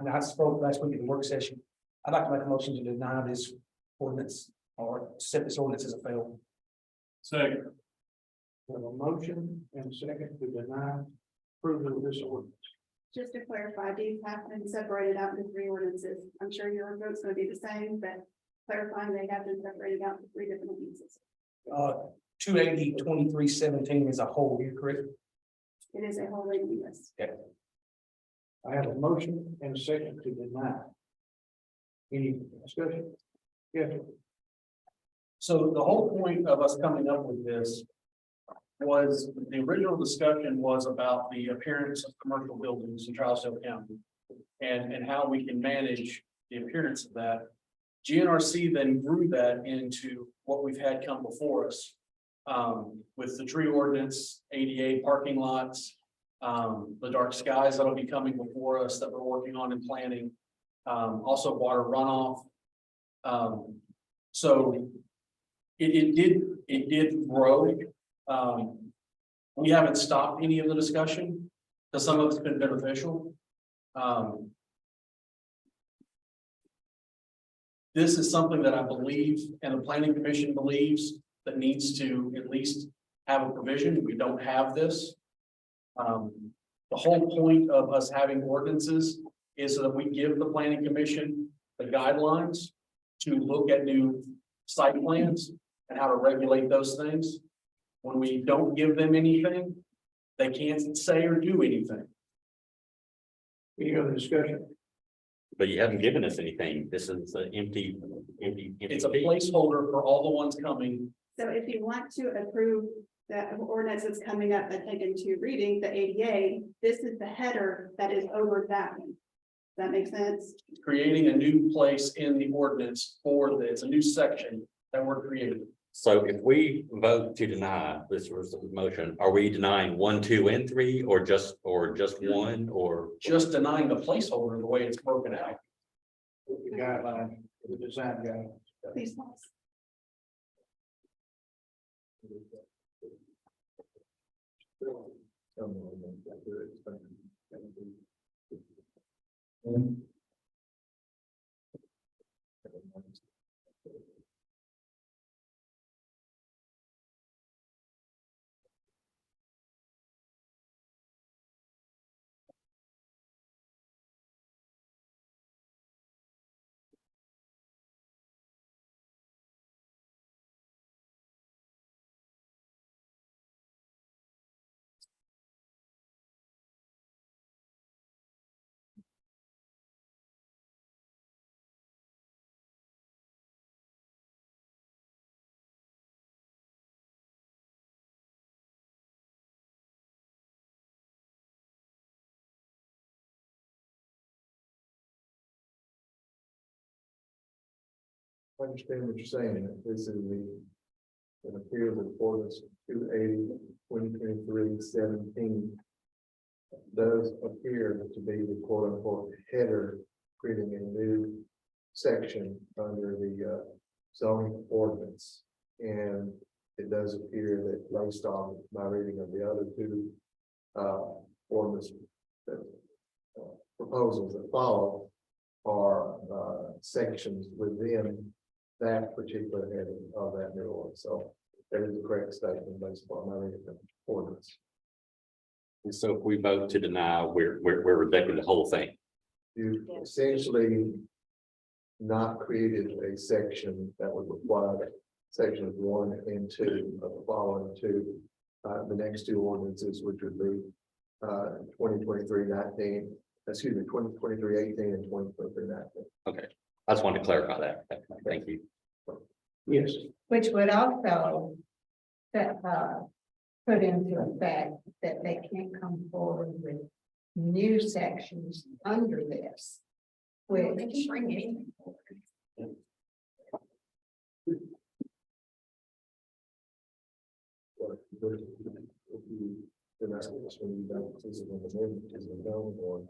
and I spoke last week at the work session, I'd like to make a motion to deny this ordinance or set this ordinance as a fail. Second. We have a motion and a second to deny approval of this ordinance. Just to clarify, these have been separated out into 3 ordinances. I'm sure your vote's gonna be the same, but clarifying they have been separated out into 3 different ordinances. 280-23-17 is a whole, you correct? It is a whole reading, yes. I have a motion and a second to deny. Any discussion? Yes, sir. So the whole point of us coming up with this was, the original discussion was about the appearance of commercial buildings in Charleston County. And how we can manage the appearance of that. GNRC then grew that into what we've had come before us. With the tree ordinance, ADA parking lots, the dark skies that'll be coming before us that we're working on and planning. Also water runoff, So it did grow. We haven't stopped any of the discussion, because some of it's been beneficial. This is something that I believe, and the planning commission believes, that needs to at least have a provision. We don't have this. The whole point of us having ordinances is so that we give the planning commission the guidelines to look at new site plans and how to regulate those things. When we don't give them anything, they can't say or do anything. Any other discussion? But you haven't given us anything. This is an empty. It's a placeholder for all the ones coming. So if you want to approve that ordinance that's coming up and taken to reading, the ADA, this is the header that is over that one. Does that make sense? Creating a new place in the ordinance for this, a new section that we're creating. So if we vote to deny this motion, are we denying 1, 2, and 3, or just one, or? Just denying the placeholder the way it's broken out. The guideline, the design guideline. Please. Pause. I understand what you're saying. This is it appears in ordinance 280/2023-17 does appear to be the quote unquote header, creating a new section under the zoning ordinance. And it does appear that based on my reading of the other two ordinance proposals that follow are sections within that particular heading of that new ordinance. So that is the correct statement based upon my reading of the ordinance. So if we vote to deny, we're rejecting the whole thing. You essentially not created a section that would require sections 1 and 2 of the following two, the next two ordinances, which would be 2023-19, excuse me, 2023-18 and 2023-19. Okay, I just wanted to clarify that. Thank you. Yes. Which would also that put into effect that they can't come forward with new sections under this. Which They can bring anything forward. If you deny this when you don't, this is when the amendment is done, or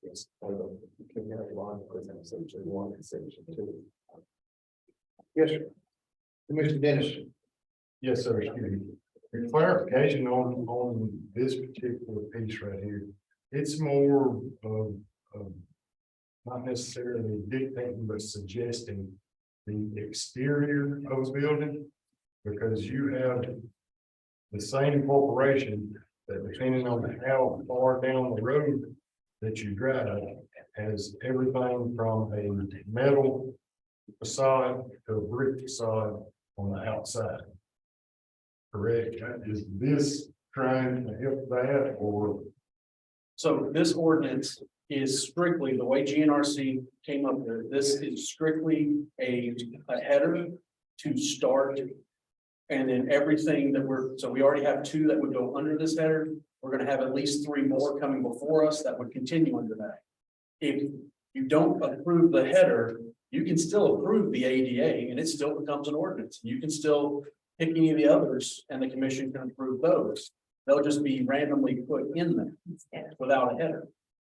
it's, you can have one, because it's section 1 and section 2. Yes, sir. Commissioner Dennis. Yes, sir. Excuse me. For clarification on this particular piece right here, it's more of not necessarily dictating, but suggesting the exterior of the building, because you have the same corporation that, depending on how far down the road that you drive, has everything from a metal facade to a brick facade on the outside. Correct? Is this trying to help that, or? So this ordinance is strictly the way GNRC came up with it. This is strictly a header to start. And then everything that so we already have 2 that would go under this header. We're going to have at least 3 more coming before us that would continue under that. If you don't approve the header, you can still approve the ADA and it still becomes an ordinance. You can still pick any of the others and the commission can approve those. They'll just be randomly put in there without a header,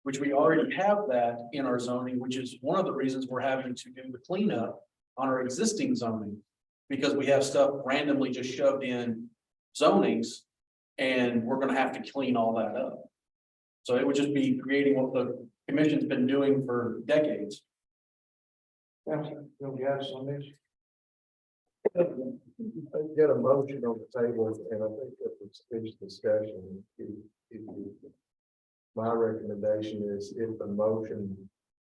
which we already have that in our zoning, which is one of the reasons we're having to do the cleanup on our existing zoning. Because we have stuff randomly just shoved in zonings, and we're gonna have to clean all that up. So it would just be creating what the commission's been doing for decades. Councilor, you'll guide us on this? Get a motion on the table, and I think that it's finished discussion. My recommendation is if the motion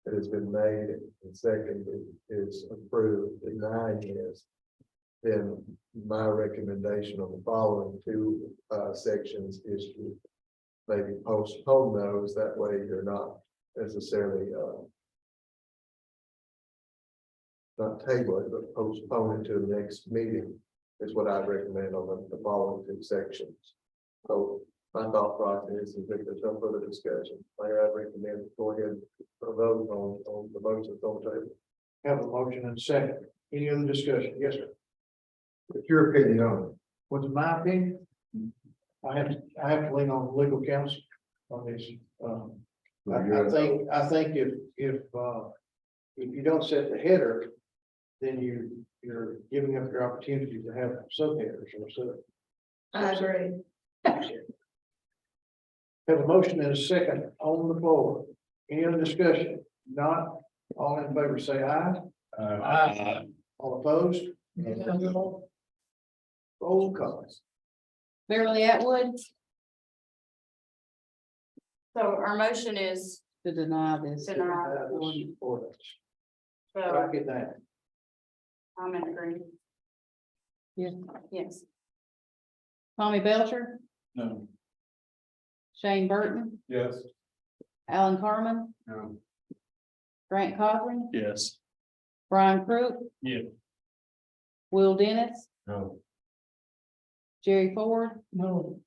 that has been made and seconded is approved, denying is, then my recommendation on the following two sections is to maybe postpone those, that way you're not necessarily not table it, but postpone it to the next meeting is what I recommend on the following two sections. So my thought process is if there's no further discussion, Mayor, I recommend go ahead and vote on the motions on the table. Have a motion and a second. Any other discussion? Yes, sir. What's your opinion on it? What's my opinion? I have to lean on legal counsel on this. I think if you don't set the header, then you're giving up your opportunity to have subheaders or so. I agree. Have a motion and a second on the floor. Any other discussion? Not, all in favor say aye. All opposed? Roll call. Beverly Atwood. So our motion is To deny this. deny. Ordinance. So Rock it down. I'm in agreement. Yes. Yes. Tommy Belcher, No. Shane Burton, Yes. Alan Carmen, No. Grant Cochrane, Yes. Brian Crook. Yeah. Will Dennis, No. Jerry Ford, No,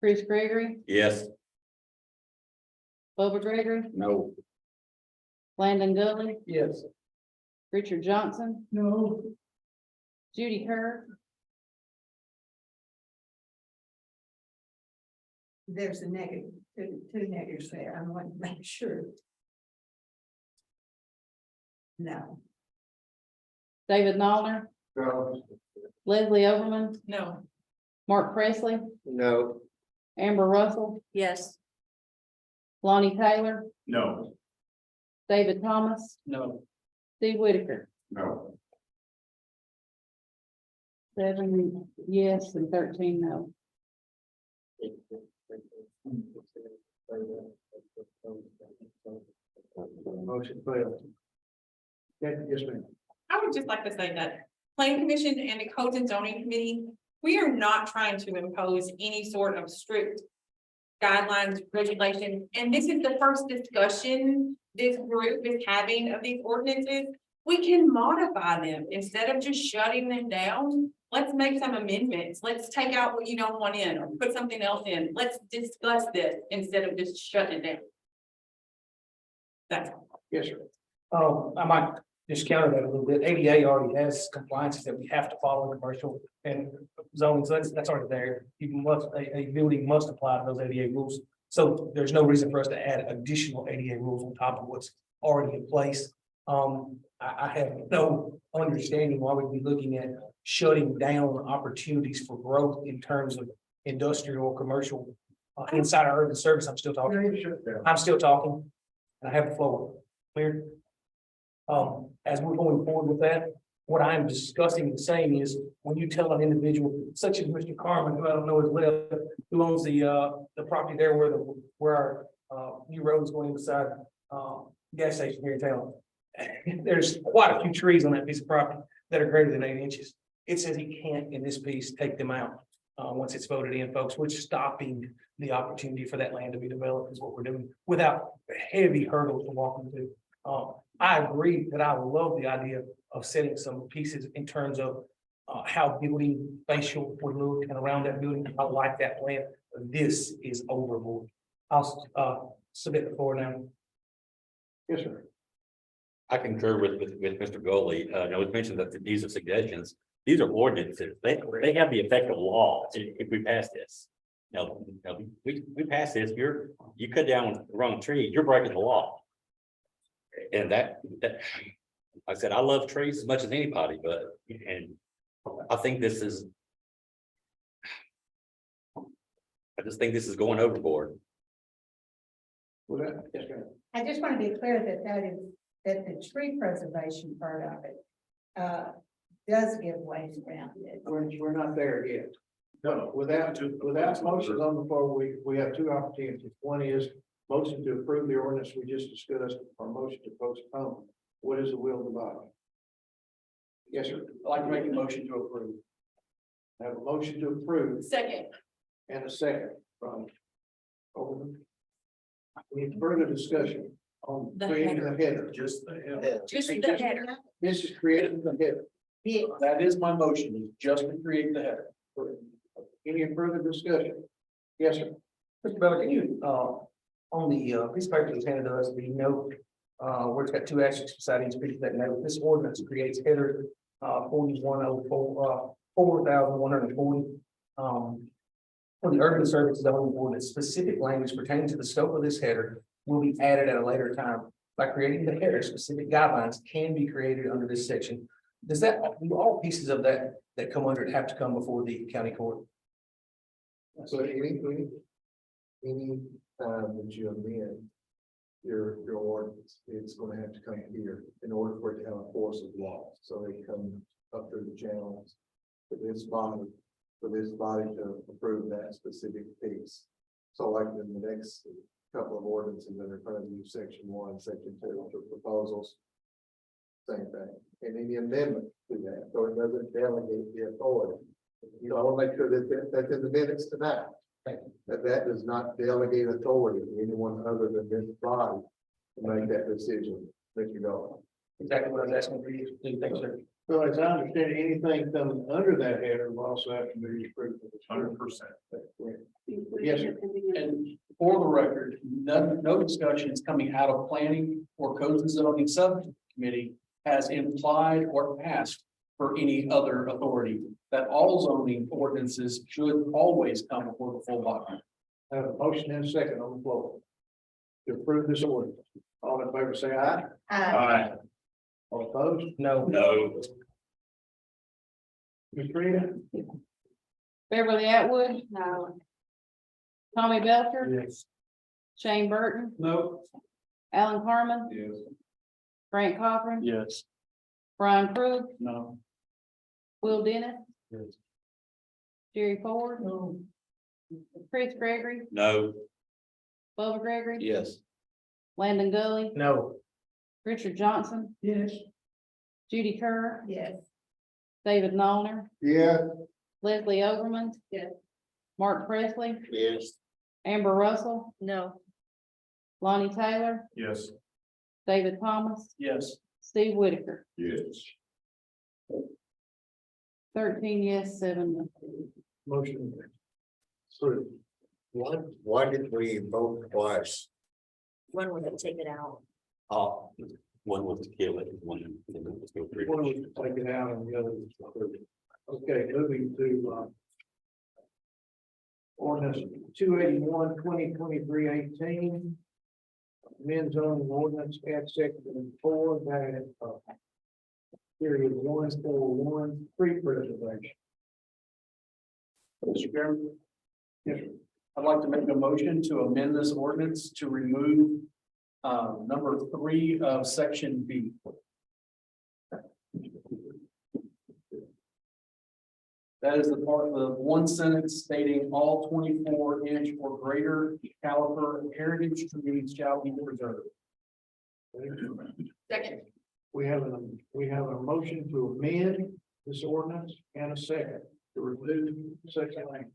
Chris Gregory, Yes. Bubba Gregory, No. Landon Dudley, Yes. Richard Johnson, no, Judy Kerr. There's a negative, two negatives there. I want to make sure. No. David Noller, No. Leslie Overman, No. Mark Presley, No. Amber Russell, Yes. Lonnie Taylor, No. David Thomas, No. Steve Whitaker. No. 7 yes and 13 no. Motion failed. Okay, yes, ma'am. I would just like to say that planning commission and the codes and zoning committee, we are not trying to impose any sort of strict guidelines, regulation, and this is the first discussion this group is having of these ordinances. We can modify them instead of just shutting them down. Let's make some amendments. Let's take out what you don't want in or put something else in. Let's discuss this instead of just shutting it down. That's all. Yes, sir. I might just counter that a little bit. ADA already has compliances that we have to follow in commercial and zoning, so that's already there. You must, a building must apply to those ADA rules. So there's no reason for us to add additional ADA rules on top of what's already in place. I have no understanding why we'd be looking at shutting down opportunities for growth in terms of industrial or commercial inside our urban service. I'm still talking. And I have the floor. Clear? As we're going forward with that, what I'm discussing and saying is, when you tell an individual such as Mr. Carmen, who I don't know his left, who owns the property there where our new road is going beside gas station here in town. There's quite a few trees on that piece of property that are greater than 8 inches. It says he can't in this piece take them out once it's voted in, folks. We're stopping the opportunity for that land to be developed is what we're doing without heavy hurdles to walk into. I agree that I love the idea of setting some pieces in terms of how building facial would look and around that building. I like that plan. This is overboard. I'll submit the floor now. Yes, sir. I concur with Mr. Goley. It was mentioned that these are suggestions. These are ordinances. They have the effect of law if we pass this. Now, we pass this, you cut down the wrong tree, you're breaking the law. And that I said, I love trees as much as anybody, but, and I think this is. I just think this is going overboard. With that, yes, ma'am. I just want to be clear that the tree preservation part of it, does give ways around it. We're not there yet. No, without motions on the floor, we have two opportunities. One is motion to approve the ordinance we just discussed, or motion to postpone. What is the will of the body? Yes, sir. I'd like to make a motion to approve. I have a motion to approve Second. and a second from Overman. Any further discussion on The creating the header? Just the header. Just the header. This is creating the header. That is my motion, just to create the header. Any further discussion? Yes, sir. Mr. Bella, can you, on the, piece of paper that's handed to us, the note, where it's got two asterisks beside each piece of that note, this ordinance creates header, 4104, 4140. For the urban service zoning ordinance, specific language pertaining to the scope of this header will be added at a later time. By creating the header, specific guidelines can be created under this section. Does that, do all pieces of that come under it have to come before the county court? So any time that you amend your ordinance, it's gonna have to come here in order for it to have a force of law. So they come up through the channels for this body to approve that specific piece. So like in the next couple of ordinances that are in front of you, section 1, section 2, the proposals. Same thing, and any amendment to that, so it doesn't delegate the authority. You know, I want to make sure that that's in the minutes tonight. That does not delegate authority to anyone other than this body to make that decision. Mr. Gold. Exactly what I was asking for you to do. Thanks, sir. So as I understand, anything coming under that header will also have to be approved. 100%. Yes, sir. And for the record, no discussion is coming out of planning or codes and zoning subcommittee has implied or asked for any other authority. That all zoning ordinances should always come before the full body. I have a motion and a second on the floor to approve this ordinance. All in favor, say aye. Aye. All opposed? No. No. Ms. Rita? Beverly Atwood, no. Tommy Belcher, Yes. Shane Burton, No. Alan Carmen, Yes. Frank Cochran, Yes. Brian Krug, No. Will Dennis, Yes. Jerry Ford, Chris Gregory, No. Bubba Gregory, Yes. Landon Gully, No. Richard Johnson, Yes. Judy Kerr, Yes. David Nollner, Yeah. Leslie Overman. Yes. Mark Presley, Yes. Amber Russell, No. Lonnie Taylor, Yes. David Thomas, Yes. Steve Whitaker, Yes. 13 yes, 7 no. Motion. So why did we vote twice? When we have to take it out. One was to kill it, one was to go through. One was to take it out and the other was to approve it. Okay, moving to ordinance 281-2023-18. Men's zoning ordinance add section 4 that period 141 tree preservation. Mr. Chairman, Yes, sir. I'd like to make a motion to amend this ordinance to remove number 3 of section B. That is the part of the one sentence stating all 24-inch or greater caliber heritage trees shall be preserved. Second. We have a motion to amend this ordinance and a second to remove such language.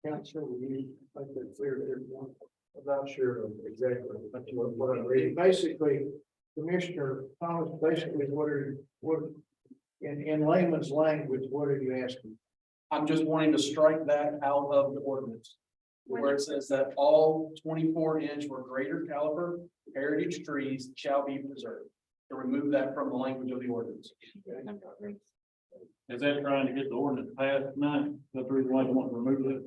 Council, will you make that clear to everyone? I'm not sure of exactly what I'm reading. Basically, Commissioner Thomas, basically, in layman's language, what are you asking? I'm just wanting to strike that out of the ordinance. Where it says that all 24-inch or greater caliber heritage trees shall be preserved. To remove that from the language of the ordinance. Is that trying to get the ordinance passed tonight? That's the reason why you want to remove it?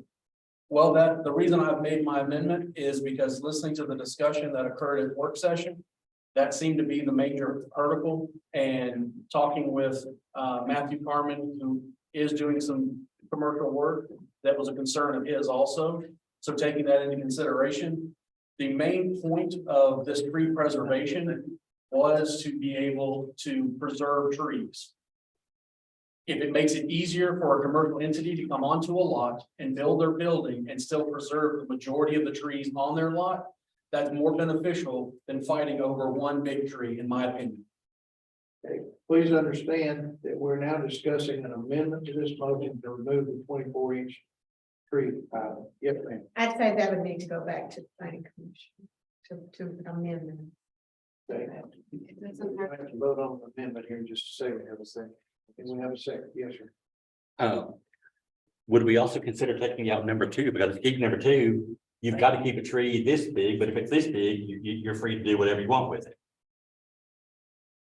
Well, the reason I've made my amendment is because listening to the discussion that occurred at work session, That seemed to be the major article, and talking with Matthew Carmen, who is doing some commercial work, that was a concern of his also. So taking that into consideration, the main point of this tree preservation was to be able to preserve trees. If it makes it easier for a commercial entity to come onto a lot and build their building and still preserve the majority of the trees on their lot, that's more beneficial than fighting over one big tree, in my opinion. Please understand that we're now discussing an amendment to this motion to remove the 24-inch tree. Yes, ma'am. I'd say that would need to go back to the planning commission to amend. Okay. We have to vote on the amendment here in just a second. Have a second. And we have a second. Yes, sir. Would we also consider taking out number 2, because if you keep number 2, you've got to keep a tree this big, but if it's this big, you're free to do whatever you want with it.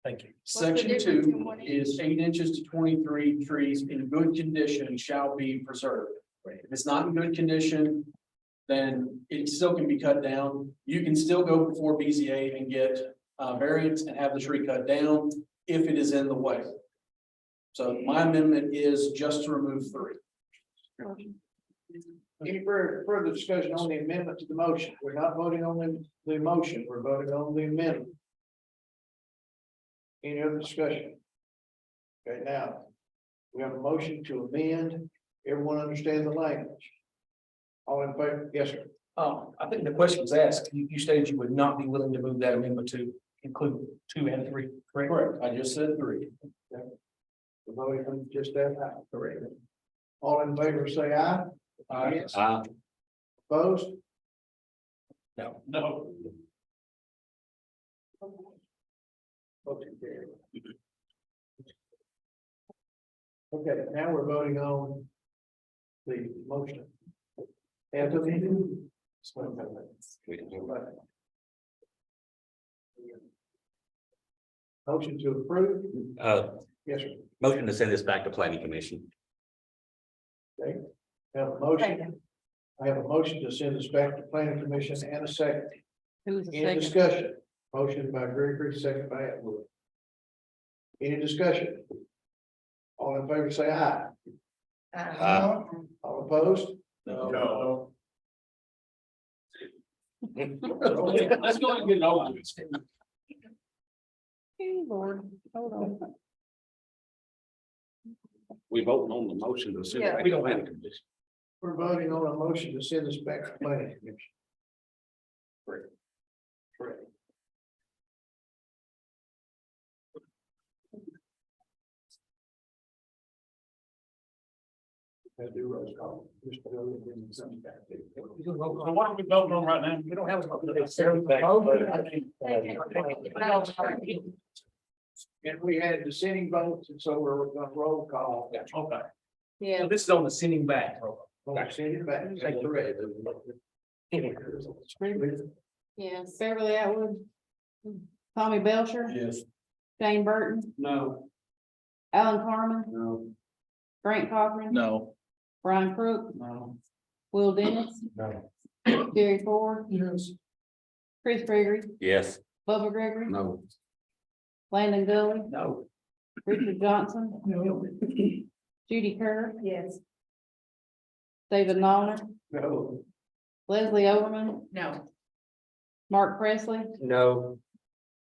Thank you. What's the Section difference in 2 1 inch? is 8 inches to 23 trees in good condition shall be preserved. If it's not in good condition, then it still can be cut down. You can still go before BZA and get variance and have the tree cut down if it is in the way. So my amendment is just to remove 3. Any further discussion on the amendment to the motion? We're not voting on the motion, we're voting on the amendment. Any other discussion? Okay, now, we have a motion to amend. Everyone understand the language? All in favor? Yes, sir. I think the question was asked, you stated you would not be willing to move that amendment to include 2 and 3, correct? Correct. I just said 3. The voting on just that. Correct. All in favor, say aye. Yes. Opposed? No. Motion carried. Okay, now we're voting on the motion. As amended. Motion to approve? Yes, sir. Motion to send this back to planning commission. Okay, have a motion. I have a motion to send this back to planning commission and a second. Any discussion? Motion by Gregory, second by Atwood. Any discussion? All in favor, say aye. All opposed? No. Let's go and get it over with. Lord, hold on. We voting on the motion to send it back We to don't have planning commission. We're voting on a motion to send this back to planning commission. Correct. Do roll call. Mr. Bill, bring something back. So what are we voting on right now? We don't have. And we had dissenting votes, and so we're gonna roll call. Okay. Yeah. So this is on the sending back. Send it back. Take the red. Yes. Beverly Atwood. Tommy Belcher. Yes. Shane Burton. No. Alan Carmen. No. Grant Cochran. No. Brian Crook. No. Will Dennis. No. Jerry Ford. Yes. Chris Gregory. Yes. Bubba Gregory. No. Landon Gully. No. Richard Johnson. No. Judy Kerr. Yes. David Nolan. No. Leslie Overman. No. Mark Presley. No.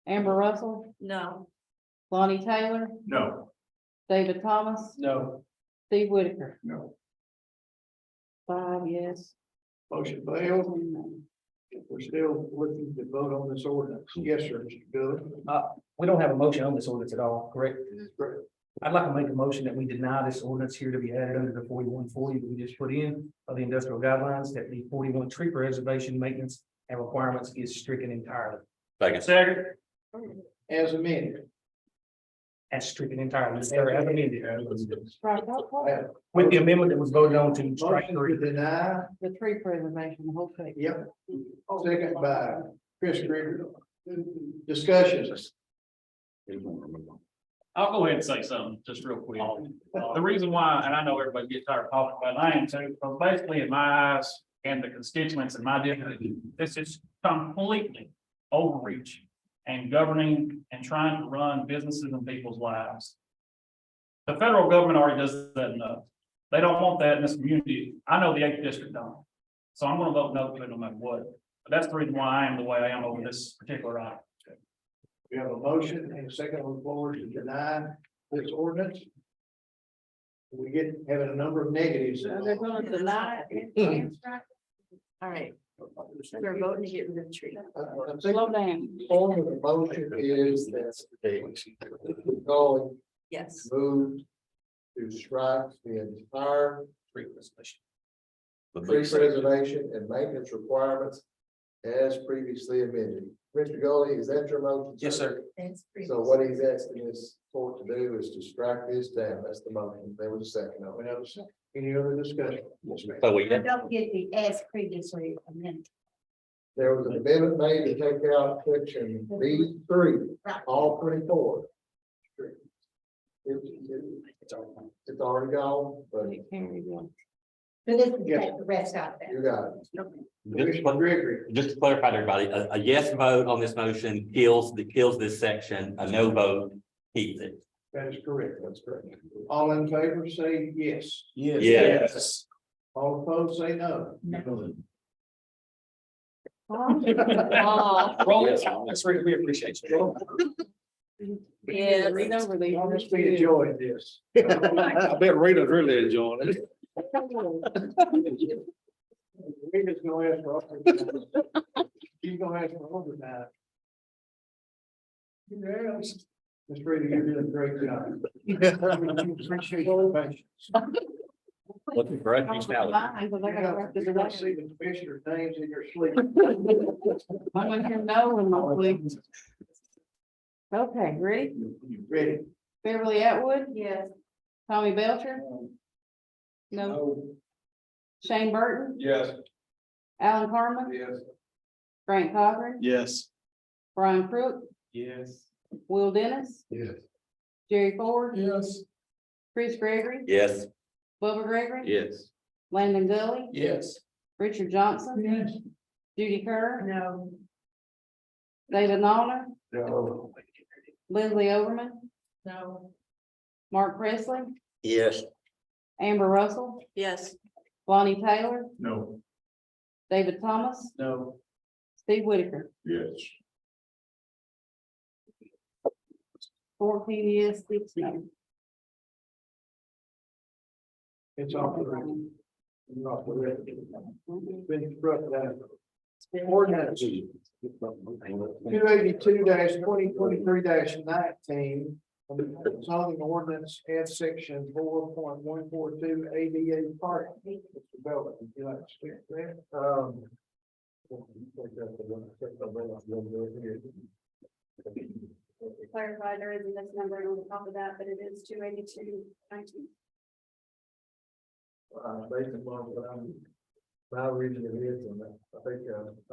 Amber Russell. No. Lonnie Taylor. No. David Thomas. No. Steve Whitaker. No. 5 yes. Motion failed. We're still looking to vote on this ordinance. Yes, sir, Mr. Bill. We don't have a motion on this ordinance at all, correct? Correct. I'd like to make a motion that we deny this ordinance here to be added under the 4140 that we just put in of the industrial guidelines, that the 41 tree preservation maintenance and requirements is stricken entirely. Second. As amended. And stricken entirely. As amended. Right, With the amendment that was voted on to strike Motion to 3. deny. the tree preservation, the whole thing. Yep. Second by Chris Gregory. Discussions. I'll go ahead and say something just real quick. The reason why, and I know everybody gets tired of talking about it, I am too, but basically in my eyes and the constituents in my district, this is completely overreach. and governing and trying to run businesses and people's lives. The federal government already does that enough. They don't want that in this community. I know the 8th district don't. So I'm gonna vote no to it no matter what. But that's the reason why I am the way I am over this particular item. We have a motion and a second on the floor to deny this ordinance. We get having a number of negatives. They're going to deny it. All right. We're voting to get rid of the tree. I think Slow down. the form of the motion is that going Yes. moved to strike the entire Tree resolution. tree preservation and maintenance requirements as previously amended. Mr. Gully, is that your motion? Yes, sir. So what he's asking this court to do is to strike this down. That's the motion. There was a second. We have a second. Any other discussion? Don't get the as previously amended. There was an amendment made to take out section B three, all 24. It's already gone, but But this is take the rest out there. you got it. Just, Commissioner Gregory, just to clarify to everybody, a yes vote on this motion kills this section, a no vote keeps it. that is correct. That's correct. All in favor, say yes. Yes. All opposed, say no. Roll it out. That's right. We appreciate you. Yeah, read over these. I must be enjoying this. I bet Rita's really enjoying it. Rita's gonna ask for overtime. She's gonna ask for overtime. Yes. Ms. Rita, you're doing a great job. Appreciate your patience. Looking for a now. You're gonna see the commissioner's names in your sleep. I'm gonna hear no in my sleep. Okay, ready? Ready? Beverly Atwood? Yes. Tommy Belcher? No. Shane Burton? Yes. Alan Carmen? Yes. Frank Cochran? Yes. Brian Crook? Yes. Will Dennis? Yes. Jerry Ford? Yes. Chris Gregory? Yes. Bubba Gregory? Yes. Landon Gully? Yes. Richard Johnson? Yes. Judy Kerr? No. David Noller? No. Leslie Overman? No. Mark Presley? Yes. Amber Russell? Yes. Lonnie Taylor? No. David Thomas? No. Steve Whitaker? Yes. 14 yes, 6 no. It's off the record. Not the record. Been struck down. Ordinance 282-2023-19. Zoning ordinance add section 4.142 ADA parking. Mr. Belvin, would you like to speak to that? To clarify, there is a misnumbering on the top of that, but it is 282.19. Based upon what I'm, my reading it is, and I think,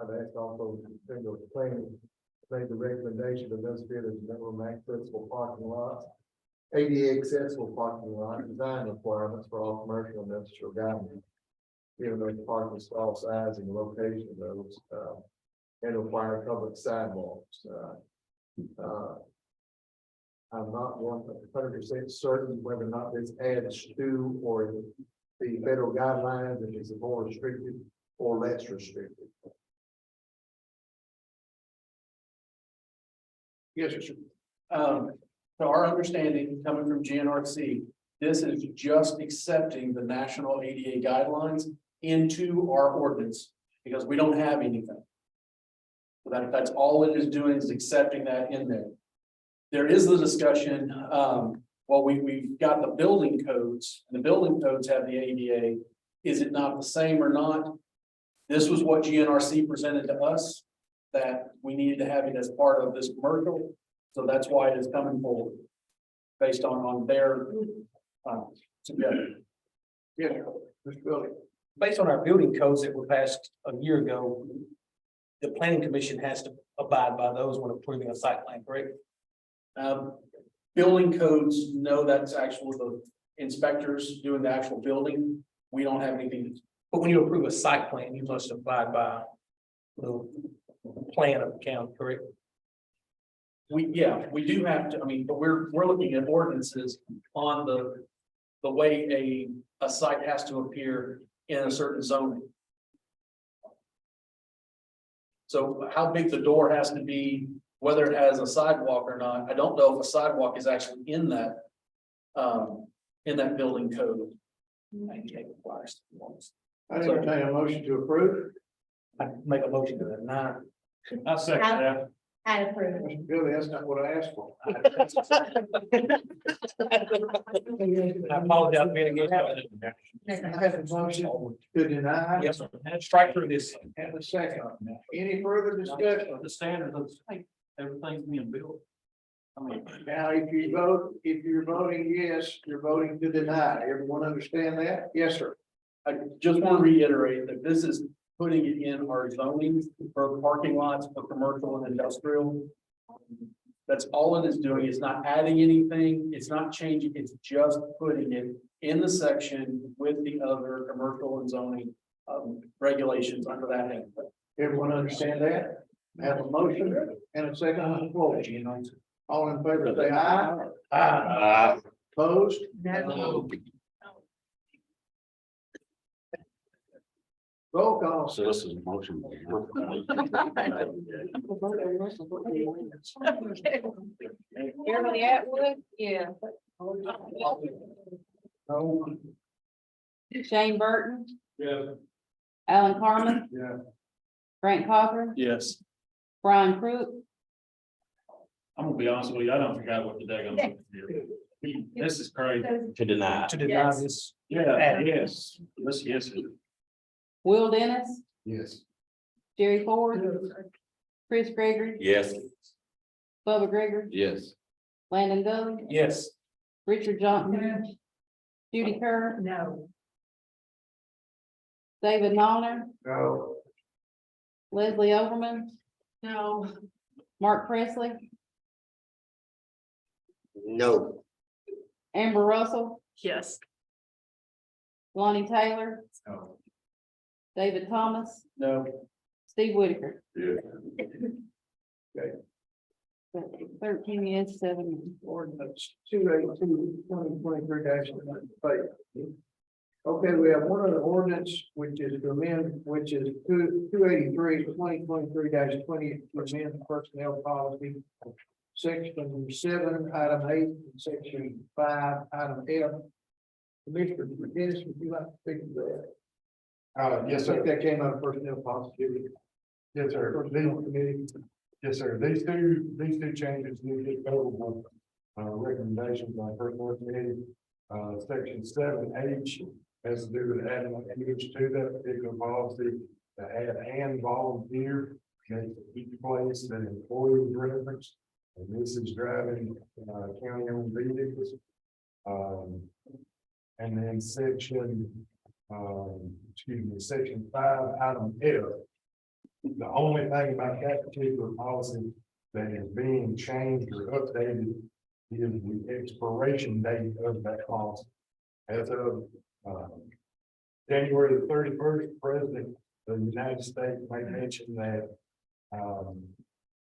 I've asked also, the planning, made the recommendation of those bid as minimum accessible parking lots. ADA accessible parking lot design requirements for all commercial and industrial government. Given those parking stall size and location of those, and require public sidewalks, I'm not 100% certain whether or not this adds to or the federal guidelines, if it's more restricted or less restricted. Yes, sir. To our understanding, coming from GNRC, this is just accepting the national ADA guidelines into our ordinance, because we don't have anything. So that's all it is doing, is accepting that in there. There is the discussion, well, we've got the building codes, and the building codes have the ADA. Is it not the same or not? This was what GNRC presented to us, that we needed to have it as part of this commercial. So that's why it is coming forward, based on their, suggestion. Yes, Mr. Billy. Based on our building codes that were passed a year ago, the planning commission has to abide by those when approving a site plan, correct? Building codes, no, that's actually the inspectors doing the actual building. We don't have anything. But when you approve a site plan, you must abide by the plan of the county, correct? we do have to, I mean, but we're looking at ordinances on the way a site has to appear in a certain zoning. So how big the door has to be, whether it has a sidewalk or not, I don't know if a sidewalk is actually in that building code. I entertain a motion to approve. I make a motion to that, nah. I second that. I approve. Mr. Billy, that's not what I asked for. I apologize for being against. I have a motion to deny. Yes, sir. Strike through this. And a second. Any further discussion? The standard of the state, everything's being built. I mean, Now, if you're voting yes, you're voting to deny. Everyone understand that? Yes, sir. I just want to reiterate that this is putting it in our zoning for parking lots for commercial and industrial. That's all it is doing. It's not adding anything. It's not changing. It's just putting it in the section with the other commercial and zoning regulations under that head. Everyone understand that? Have a motion and a second on the floor. All in favor, say aye. Aye. Opposed? No. Roll call. So this is a motion. Beverly Atwood, yeah. Shane Burton, Yeah. Alan Carmen, Yeah. Frank Cochran, Yes. Brian Crook, I'm gonna be honest with you, I don't forget what the daggone. This is crazy. To deny. To deny this. Yeah, yes, yes. Will Dennis, Yes. Jerry Ford, Chris Gregory, Yes. Bubba Gregory, Yes. Landon Dudley, Yes. Richard Johnson, Judy Kerr, No. David Noner, No. Leslie Overman. No. Mark Presley, No. Amber Russell, Yes. Lonnie Taylor, No. David Thomas, No. Steve Whitaker. Yeah. 13 yes, 7 no. Ordinance 282/2023 Okay, we have one other ordinance, which is to amend, which is 283/2023 20 to amend the personnel policy. Section 7, item 8, and section 5, item F. Commissioner Dennis, would you like to speak to that? Yes, I sir. think that came out of personnel policy. Yes, sir. Personnel committee. Yes, sir. These two changes need to get favorable recommendations by personnel committee. Section 7H has to do with adding language to that particular policy to add and volunteer. Okay, each place that employee reference, and this is driving county owned vehicles. And then section 5, item F. The only thing about that particular policy that is being changed or updated is the expiration date of that policy. As of January the 31st, President of the United States made mention that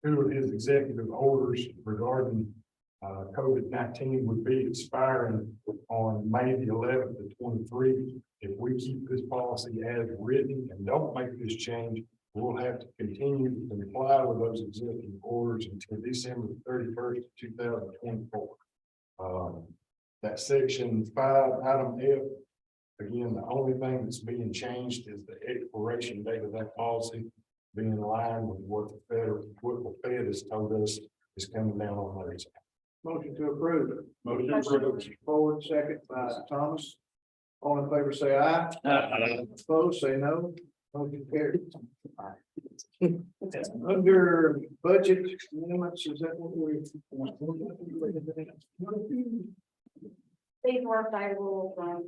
two of his executive orders regarding COVID-19 would be expiring on May the 11th of 23. If we keep this policy as written and don't make this change, we'll have to continue to comply with those executive orders until December 31st, 2024. That section 5, item F, again, the only thing that's being changed is the expiration date of that policy being in line with what the Fed has told us is coming down on those. Motion to approve. Motion approved. Forward, second by Thomas. All in favor, say aye. Opposed, say no. Motion carried. Under budget amendments, is that what we? These were favorable from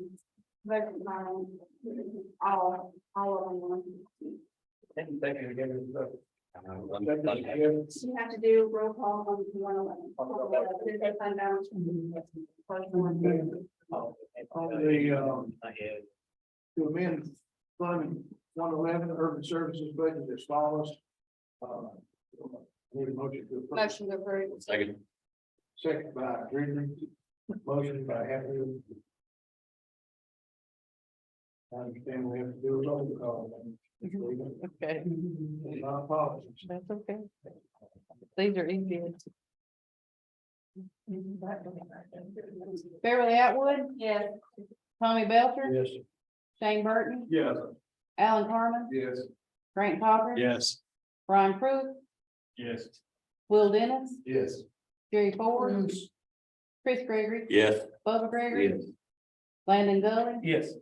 budget line, all of them. Thank you again. You have to do roll call on 111. There's fund balance. First one. On the, to amend Fund 111 urban services budget as follows. Need a motion to approve. Motion to approve. Second. Second by Gregory, motion by Hatfield. I understand we have to do a roll call. Okay, My apologies. that's okay. These are easy. Beverly Atwood. Yes. Tommy Belcher. Yes. Shane Burton. Yes. Alan Carmen. Yes. Grant Hopper. Yes. Brian Pruitt. Yes. Will Dennis. Yes. Jerry Ford. Chris Gregory. Yes. Bubba Gregory. Yes. Landon Gully. Yes.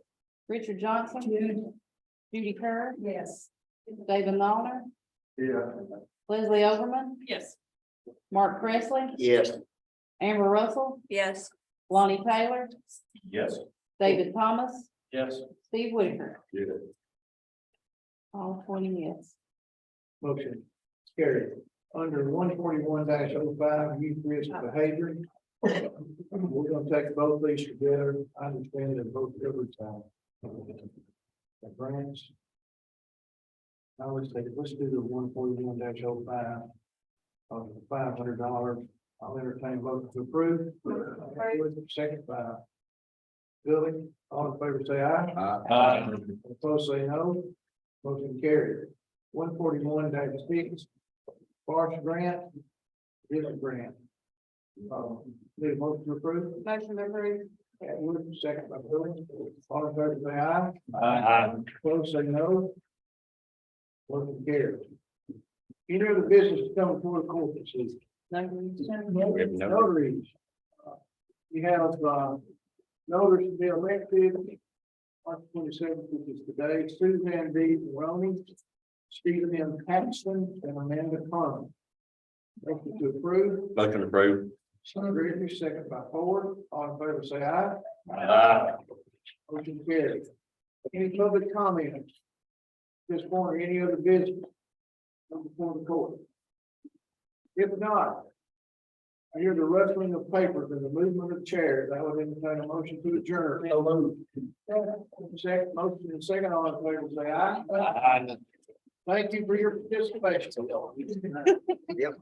Richard Johnson. Judy Kerr. Yes. David Lawler. Yeah. Leslie Overman. Yes. Mark Presley. Yes. Amber Russell. Yes. Lonnie Taylor. Yes. David Thomas. Yes. Steve Whitaker. Yeah. All 20 yes. Motion carried. Under 141-05, youth risk behavior. We're gonna take both these together. I understand that both every time. The grants. I always say, let's do the 141-05. $500. I'll entertain a motion to approve. Second by Billy. All in favor, say aye. Opposed, say no. Motion carried. 141-6. Forest grant. Different grant. Need a motion to approve. Motion to approve. Atwood, second by Billy. All in favor, say aye. Aye. Opposed, say no. Motion carried. Any other business to come before the court this evening? Notaries. You have, notaries to be elected. March 27th, which is today, Suzanne D. Maroney, Stephen M. Paxton, and Amanda Carmen. Motion to approve. Motion approved. Gregory, second by Ford. All in favor, say aye. Aye. Motion carried. Any public comments? This point, or any other business? Come before the court. If not, I hear the rustling of papers and the movement of chairs. I would entertain a motion to adjourn. Second, motion and second, all in favor, say aye. Aye. Thank you for your participation. Yep.